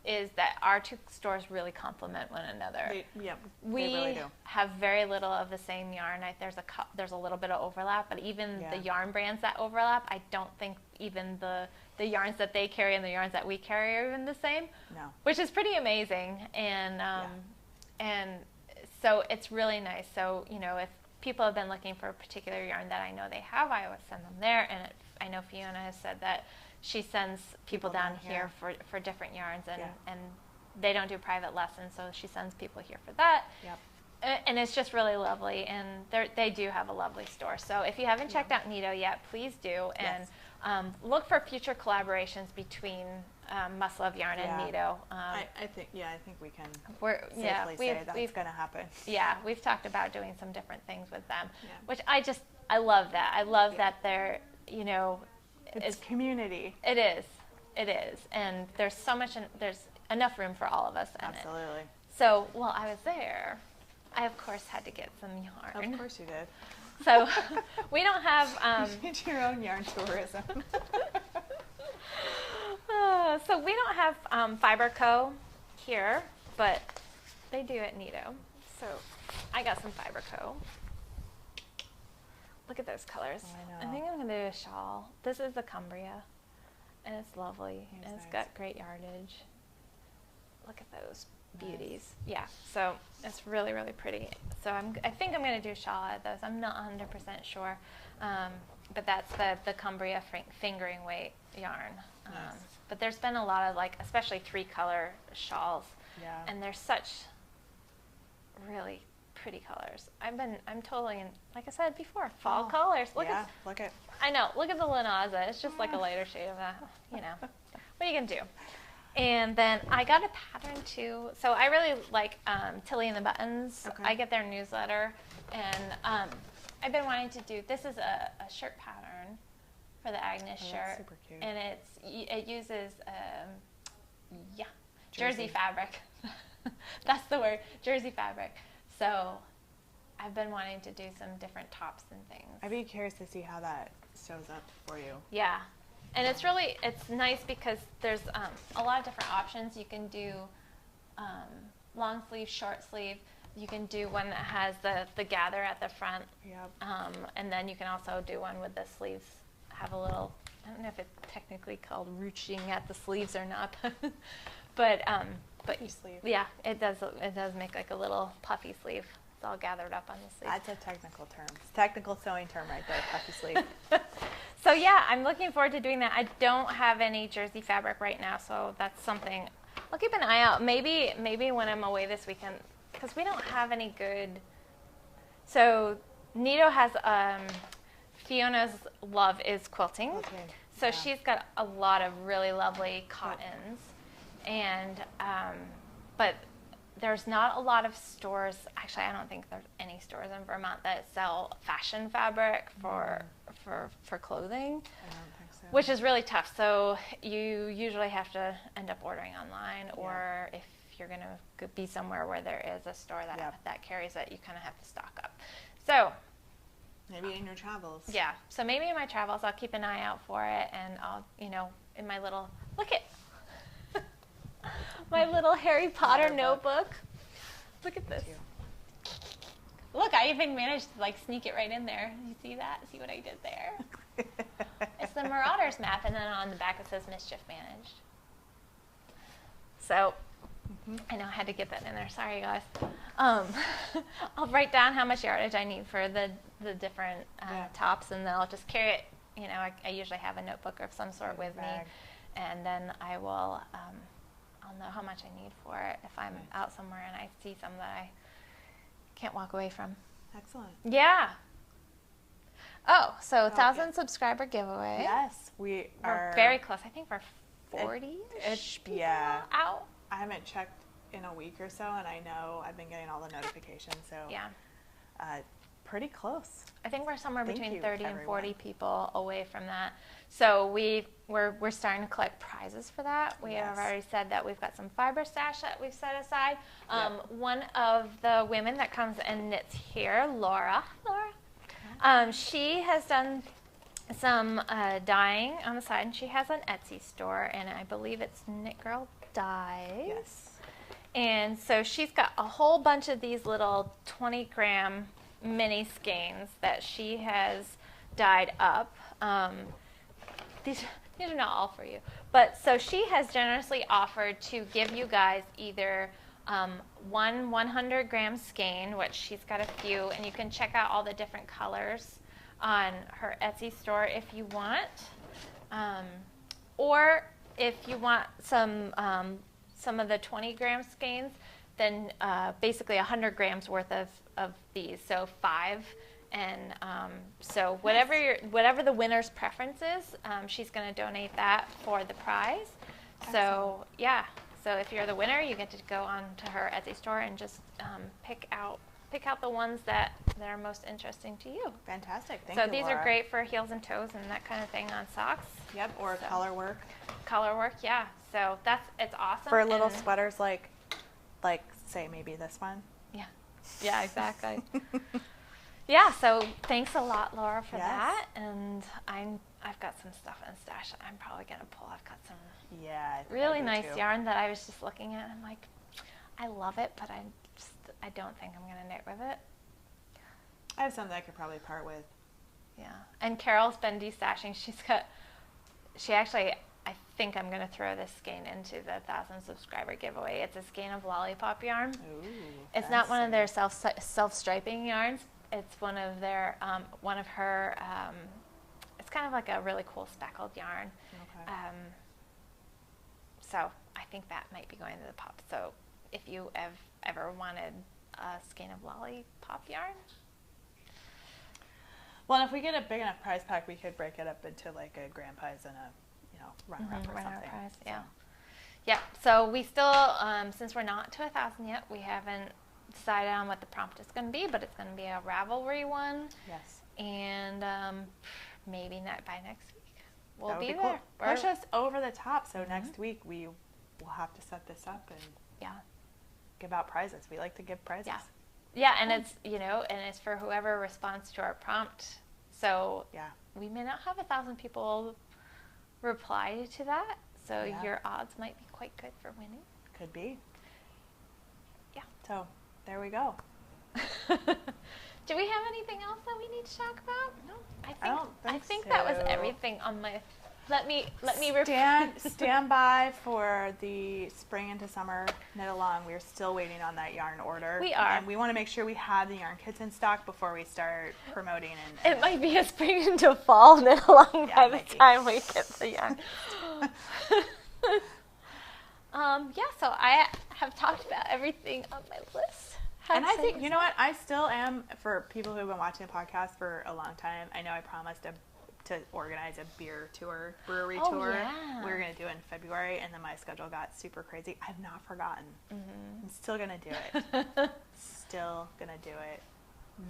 is that our two stores really complement one another. They We really do. have very little of the same yarn. There's a little bit of overlap, but even Yeah. the yarn brands that overlap, I don't think even the yarns that they carry and the yarns that we carry are even the same. No. Which is pretty amazing, and so it's really nice. So if people have been looking for a particular yarn that I know they have, I always send them there. And I know Fiona has said that she sends people down here for different yarns, and they don't do private lessons, so she sends people here for that. Yep. And it's just really lovely, and they do have a lovely store. So if you haven't checked out Nido yet, please do, and look for future collaborations between Must Love Yarn and Nido. I think we can safely say that's going to happen. Yeah, we've talked about doing some different things with them, which I love that. I love that they're, it's community. It is, and there's enough room for all of us in it. Absolutely. So while I was there, I of course had to get some yarn. Of course you did. So we don't have. You did your own yarn tourism. So we don't have Fiber Co. here, but they do at Nido. So I got some Fiber Co. Look at those colors. I know. think I'm going to do a shawl. This is the Cumbria, and it's lovely, and it's got great yardage. Look at those beauties. Yeah, so it's really, really pretty. So I think I'm going to do a shawl out of those. I'm not 100% sure, but that's the Cumbria fingering weight yarn. Nice. But there's been a lot of especially 3-color shawls, and they're such really pretty colors. I'm totally in, like I said before, fall colors. Look at the Lanaza. It's just like a lighter shade of that. What are you gonna do? And then I got a pattern too. So I really like Tilly and the Buttons. Okay. I get their newsletter, and I've been wanting to do. This is a shirt pattern for the Agnes shirt, that's super cute. and it uses jersey fabric. That's the word, jersey fabric. So I've been wanting to do some different tops and things. I'd be curious to see how that shows up for you. Yeah, and it's nice because there's a lot of different options. You can do long sleeve, short sleeve. You can do one that has the gather at the front. Yep. And then you can also do one with the sleeves have a little, I don't know if it's technically called ruching at the sleeves or not, but sleeve. Yeah, it does make like a little puffy sleeve. It's all gathered up on the sleeve. That's a technical term. It's a technical sewing term right there, puffy sleeve. So yeah, I'm looking forward to doing that. I don't have any jersey fabric right now, so that's something I'll keep an eye out. Maybe when I'm away this weekend, because we don't have any good. So Nito has Fiona's love is quilting. Okay. So Yeah. she's got a lot of really lovely cottons, and but there's not a lot of stores. Actually, I don't think there's any stores in Vermont that sell fashion fabric for clothing, I don't think so. which is really tough. So you usually have to end up ordering online, or if you're going to be somewhere where there is a store that carries it, you kind of have to stock up. So maybe in your travels. yeah, so maybe in my travels I'll keep an eye out for it, and I'll, in my little, look at my little Harry Potter notebook. Look at this. Look, I even managed to like sneak it right in there. You see that? See what I did there? It's the Marauders map, and then on the back it says Mischief Managed. So I know I had to get that in there. Sorry, guys. I'll write down how much yardage I need for the different tops, and then I'll just carry it. I usually have a notebook of some sort with me, and then I will. I'll know how much I need for it if I'm out somewhere and I see some that I can't walk away from. Excellent. Yeah. Oh, so 1,000 subscriber giveaway. Yes, we're very close. I think we're 40-ish people out. I haven't checked in a week or so, and I know I've been getting all the notifications. So yeah, pretty close. I think we're somewhere between 30 and 40 people away from that. So we're starting to collect prizes for that. We have already said that we've got some fiber stash that we've set aside. One of the women that comes and knits here, Laura, she has done some dyeing on the side, and she has an Etsy store, and I believe it's Knit Girl Dyes. Yes. And so she's got a whole bunch of these little 20-gram mini skeins that she has dyed up. These are not all for you, but so she has generously offered to give you guys either one 100-gram skein, which she's got a few, and you can check out all the different colors on her Etsy store if you want, or if you want some of the 20-gram skeins, then basically 100 grams worth of these, so 5. And so whatever the winner's preference is, she's going to donate that for the prize. Excellent. So yeah, so if you're the winner, you get to go on to her Etsy store and just pick out the ones that are most interesting to you. Fantastic. Thank you, So these Laura. are great for heels and toes and that kind of thing on socks. Yep, or color work. Color work, yeah. So it's awesome. For little sweaters like say maybe this one. Yeah. Yeah, exactly. Yeah, so thanks a lot, Laura, for that. And I've got some stuff in stash that I'm probably going to pull. I've got some really nice yarn that I was just looking at. I'm like, I love it, but I don't think I'm going to knit with it. I have something I could probably part with. Yeah. And Carol's been destashing. I think I'm going to throw this skein into the 1,000 subscriber giveaway. It's a skein of lollipop yarn. Ooh, it's not one of their self-striping yarns. It's one of her, it's kind of like a really cool speckled yarn. Okay. So I think that might be going to the pop. So if you have ever wanted a skein of lollipop yarn. Well, if we get a big enough prize pack, we could break it up into like a grand prize and a runner-up or something. Prize, yeah. Yeah, so we still, since we're not to 1,000 yet, we haven't decided on what the prompt is going to be, but it's going to be a Ravelry one. Yes. And maybe by next week we'll be cool. there. Push us over the top. So next week we will have to set this up and give out prizes. We like to give prizes. Yeah. Yeah, and it's it's for whoever responds to our prompt. So we may not have 1,000 people reply to that. So your odds might be quite good for winning. Could be. Yeah. So there we go. Do we have anything else that we need to talk about? No, I think I that was everything on my Let me stand by for the spring into summer knit along. We're still waiting on that yarn order. We are. And we want to make sure we have the yarn kits in stock before we start promoting. And It might be a spring into fall knit along Yeah, by it the might be. time we get the yarn. So I have talked about everything on my list. How And I think, exciting you is know what, I still am, for people who have been watching the podcast for a long time, I know I promised to organize a brewery Oh, tour. yeah. We were going to do it in February, and then my schedule got super crazy. I've not forgotten. Mm-hmm. I'm still going to do it. Still going to do it.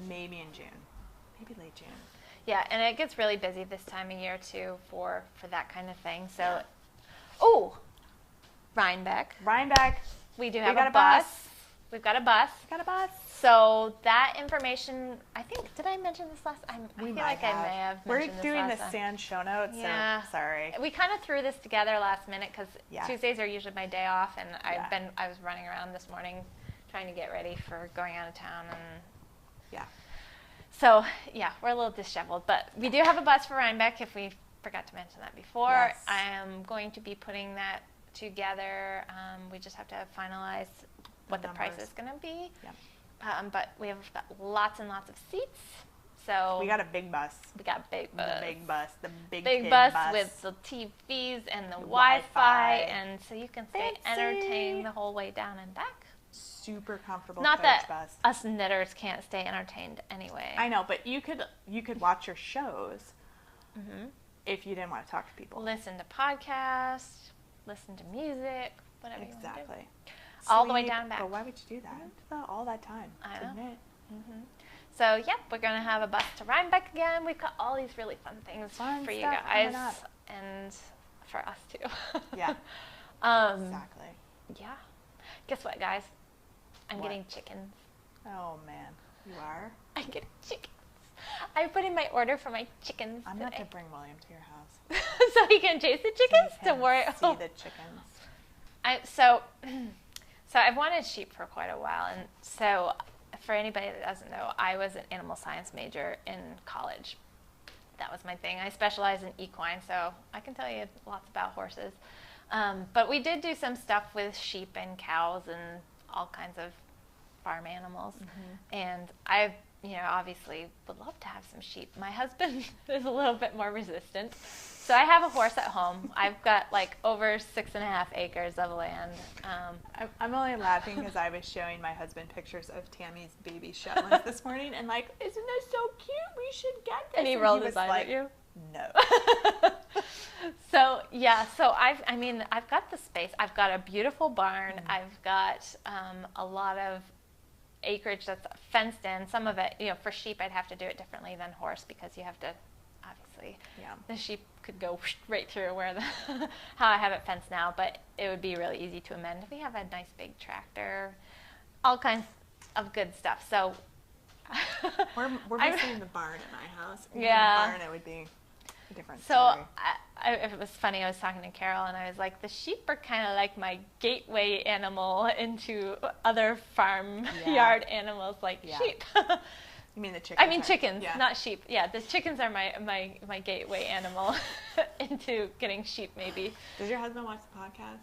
Maybe in June. Maybe late June. Yeah, and it gets really busy this time of year too for that kind of thing. So, Yeah. Rhinebeck. Rhinebeck. We do have got a a bus. bus. We've got a bus. Got a bus. So that information, I think, did I mention this last time? I feel like I may have We're mentioned this doing last the time. sand show notes, Yeah. so sorry. We kind of threw this together last minute because Yeah. Tuesdays are usually my day off, and Yeah. I was running around this morning trying to get ready for going out of town, and Yeah. so yeah, we're a little disheveled, but we do have a bus for Rhinebeck. If we forgot to mention that before, Yes. I am going to be putting that together. We just have to finalize what the price numbers. is going to be. Yep. But we have got lots and lots of seats. So We got a big bus. we got big bus. The big bus. The big kid bus with the TVs and the Wi-Fi, Wi-Fi. and so you can stay Fancy. entertained the whole way down and back. Super comfortable Not coach that bus. us knitters can't stay entertained anyway. I know, but you could watch your shows Mm-hmm. if you didn't want to talk to people. Listen to podcasts, listen to music, whatever you want to do. Exactly. All the way Sleep, down back. But why would you do that? All that time. I to know. knit. Mm-hmm. So, yep, we're going to have a bus to Rhinebeck again. We've got all these really fun things Fun for you stuff guys coming up. and for us too. Yeah. Exactly. Exactly. Yeah. Guess what, guys? I'm What? getting chickens. Oh man, you are. I'm getting chickens. I put in my order for my chickens I'm not today. to bring William to your house. So he can chase the chickens? So you To worry. can see the chickens. So I've wanted sheep for quite a while, and so for anybody that doesn't know, I was an animal science major in college. That was my thing. I specialize in equine, so I can tell you lots about horses. But we did do some stuff with sheep and cows and all kinds of farm animals. Mm-hmm. And I, obviously would love to have some sheep. My husband is a little bit more resistant. So I have a horse at home. I've got like over 6.5 acres of land. I'm only laughing because I was showing my husband pictures of Tammy's baby Shetlands this morning, and like, isn't this so cute? We should get this. And he rolled his was eyes like, at you? No. So I've got the space. I've got a beautiful barn. Mm. I've got a lot of acreage that's fenced in. Some of it, for sheep, I'd have to do it differently than horse because you have to, obviously, Yeah. the sheep could go right through where how I have it fenced now, but it would be really easy to amend. We have a nice big tractor, all kinds of good stuff. So We're missing the barn at my house. If we had Yeah. a barn, it would be a different So story. it was funny. I was talking to Carol, and I was like, the sheep are kind of like my gateway animal into other farm Yeah. yard animals, like Yeah. sheep. You mean the chickens? I mean are- chickens, yeah. not sheep. Yeah, the chickens are my gateway animal into getting sheep, maybe. Does your husband watch the podcast?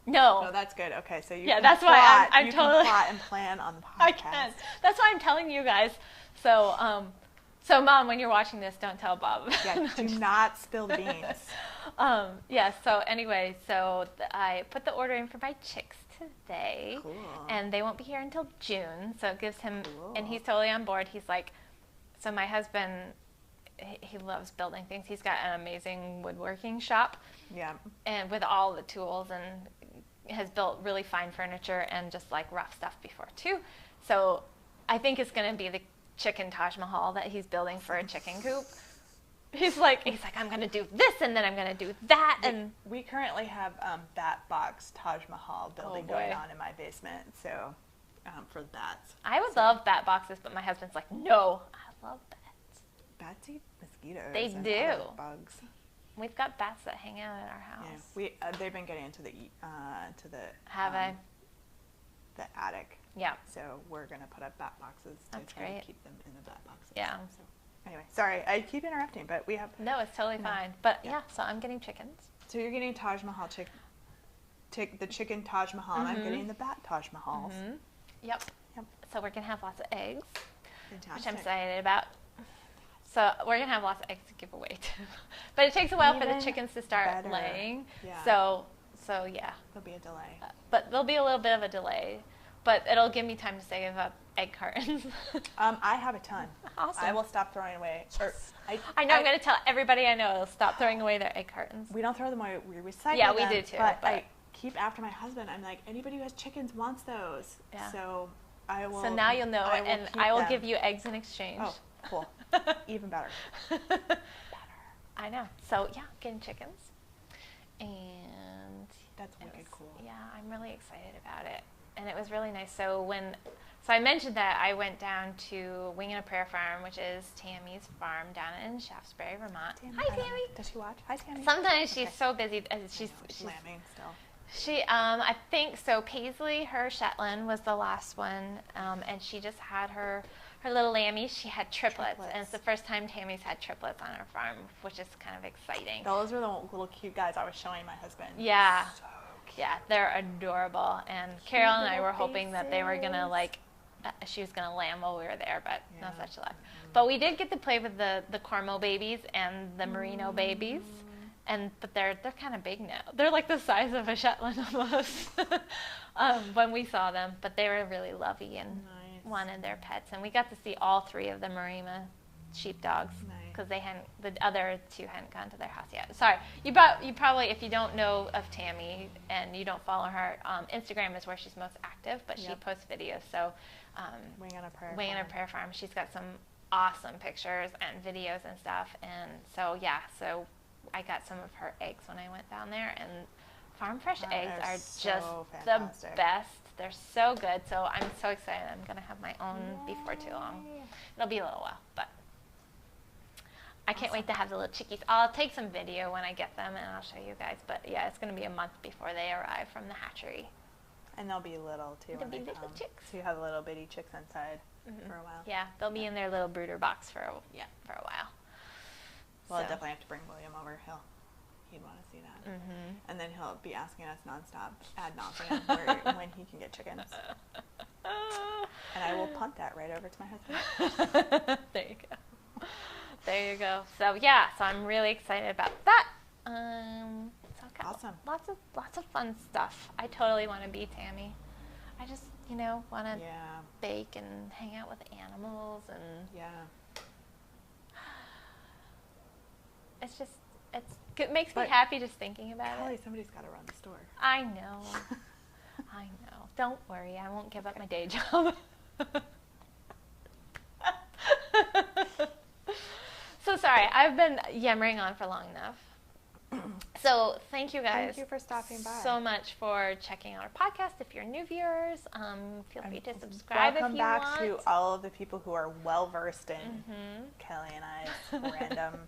No, No, that's good. Okay, so you Yeah, can that's why plot, I'm you totally- can plot and plan on the podcast. I can. That's why I'm telling you guys. So, so Mom, when you're watching this, don't tell Bob. Yeah, do not spill the beans. Yeah, so anyway, I put the order in for my chicks today. Cool. And they won't be here until June, so it gives him, and Cool. he's totally on board. He's like, so my husband, he loves building things. He's got an amazing woodworking shop, Yeah. and with all the tools, and has built really fine furniture and just like rough stuff before too. So I think it's going to be the chicken Taj Mahal that he's building for a chicken coop. He's like, I'm going to do this, and then I'm going to do that, and We currently have bat box Taj Mahal building boy. going on in my basement. So for bats. I would love bat boxes, but my husband's like, no, I love bats. Bats eat mosquitoes. They and do. other bugs. We've got bats that hang out at our house. Yeah. They've been getting into the Have I? the attic. Yeah. So we're gonna put up bat boxes to That's try great. to keep them in the bat boxes. Yeah. So Anyway, sorry, I keep interrupting, but we have. No, it's totally fine. But yeah, so I'm getting chickens. So you're getting Taj Mahal the chicken Taj Mahal, and I'm getting the bat Taj Mahals. Yep. Yep. So we're gonna have lots of eggs, Fantastic. which I'm excited about. So we're gonna have lots of eggs to give away too. But it takes a while for the chickens to start laying. Yeah. So yeah. There'll be a delay. But there'll be a little bit of a delay. But it'll give me time to save up egg cartons. I have a ton. Awesome. I will stop throwing away. I know I'm going to tell everybody I know to stop throwing away their egg cartons. We don't throw them away. We recycle Yeah, them. we do too. But I keep after my husband. I'm like, anybody who has chickens wants those. Yeah. So I will. So now you'll know, and I will give you eggs in exchange. Oh, cool. Even better. I know. So yeah, getting chickens. And that's wicked cool. Yeah, I'm really excited about it. And it was really nice. So I mentioned that I went down to Wing and a Prayer Farm, which is Tammy's farm down in Shaftesbury, Vermont. Hi, Tammy. Does she watch? Hi, Tammy. Sometimes she's so busy. She's lambing still. I think so. Paisley, her Shetland, was the last one, and she just had her little lammies. She had triplets, and it's the first time Tammy's had triplets on her farm, which is kind of exciting. Those were the little cute guys I was showing my husband. Yeah. So yeah, they're adorable. And Carol and I were hoping that they were going to, she was going to lamb while we were there, but no such luck. But we did get to play with the Cormo babies and the Merino babies. But they're kind of big now. They're like the size of a Shetland almost when we saw them. But they were really lovely and wanted their pets. And we got to see all three of the Marima sheepdogs because the other two hadn't gone to their house yet. Sorry, you probably, if you don't know of Tammy and you don't follow her, Instagram is where she's most active, but she posts videos. So Wing and a Prayer Farm. She's got some awesome pictures and videos and stuff. And so so I got some of her eggs when I went down there, and farm fresh eggs are just the best. They're so good. So I'm so excited. I'm going to have my own before too long. It'll be a little while, but I can't wait to have the little chickies. I'll take some video when I get them, and I'll show you guys. But yeah, it's going to be a month before they arrive from the hatchery. And they'll be little too when they come. Little chicks. So you have little bitty chicks inside for a while. Yeah, they'll be in their little brooder box for a while. Well, I definitely have to bring William over. He'd want to see that. And then he'll be asking us nonstop, ad nauseum, when he can get chickens. And I will punt that right over to my husband. There you go. There you go. So so I'm really excited about that. Awesome. Lots of fun stuff. I totally want to be Tammy. I just want to bake and hang out with animals and it makes me happy just thinking about Kelly, it. somebody's got to run the store. I know. I know. Don't worry. I won't give up my day job. So sorry. I've been yammering on for long enough. So thank you guys. Thank you for stopping by. So much for checking out our podcast. If you're new viewers, feel free to subscribe if you want. Welcome back to all of the people who are well versed in Kelly and I's randomness.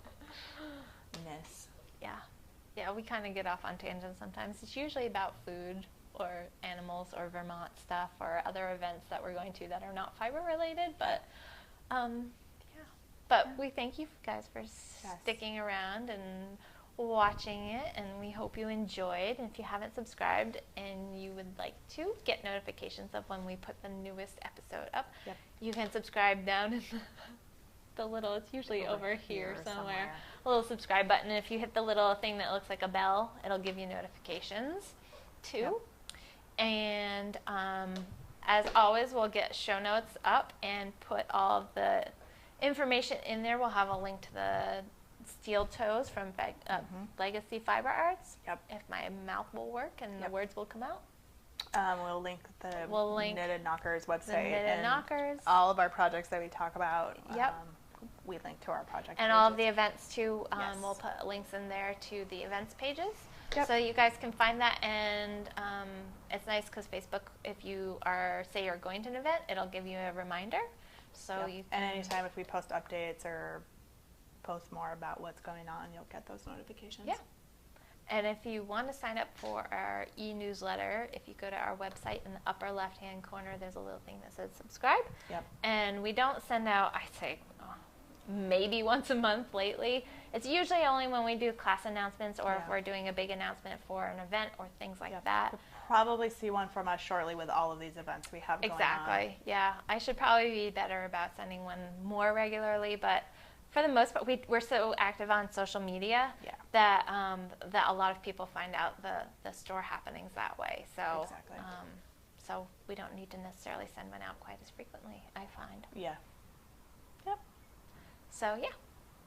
Yeah, we kind of get off on tangents sometimes. It's usually about food or animals or Vermont stuff or other events that we're going to that are not fiber related. But we thank you guys for sticking around and watching it, and we hope you enjoyed. And if you haven't subscribed and you would like to get notifications of when we put the newest episode up, you can subscribe down in the little, it's usually over here somewhere, a little subscribe button. And if you hit the little thing that looks like a bell, it'll give you notifications too. And as always, we'll get show notes up and put all of the information in there. We'll have a link to the steel toes from Legacy Fiber Arts. If my mouth will work and the words will come out. We'll link the Knitted Knockers website. The Knitted Knockers. All of our projects that we talk about. We link to our project and pages. all of the events too. We'll put links in there to the events pages. So you guys can find that, and it's nice because Facebook, if you say you're going to an event, it'll give you a reminder. So you can, and anytime if we post updates or post more about what's going on, you'll get those notifications. And if you want to sign up for our e-newsletter, if you go to our website in the upper left-hand corner, there's a little thing that says subscribe. And we don't send out, maybe once a month lately. It's usually only when we do class announcements or if Yeah. we're doing a big announcement for an event or things like Yeah, that. you'll probably see one from us shortly with all of these events we have going on. Exactly. Yeah, I should probably be better about sending one more regularly, but for the most part, we're so active on social media Yeah. that that a lot of people find out the store happenings that way. So Exactly. so we don't need to necessarily send one out quite as frequently, I find. Yeah. Yep. So yeah,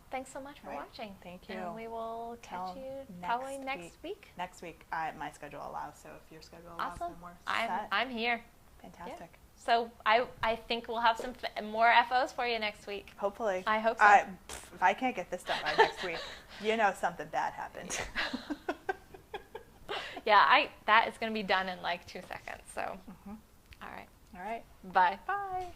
thanks so much for Right. watching. Thank you. And we will catch Till you next probably week. next week. Next week, my schedule allows, so if your schedule allows, Awesome. then we're I'm set. I'm here. Fantastic. So I think we'll have some more FOs for you next week. Hopefully. I hope so. If I can't get this done by next week, you know something bad happened. Yeah, that is going to be done in like 2 seconds. So, all right. All right. Bye. Bye.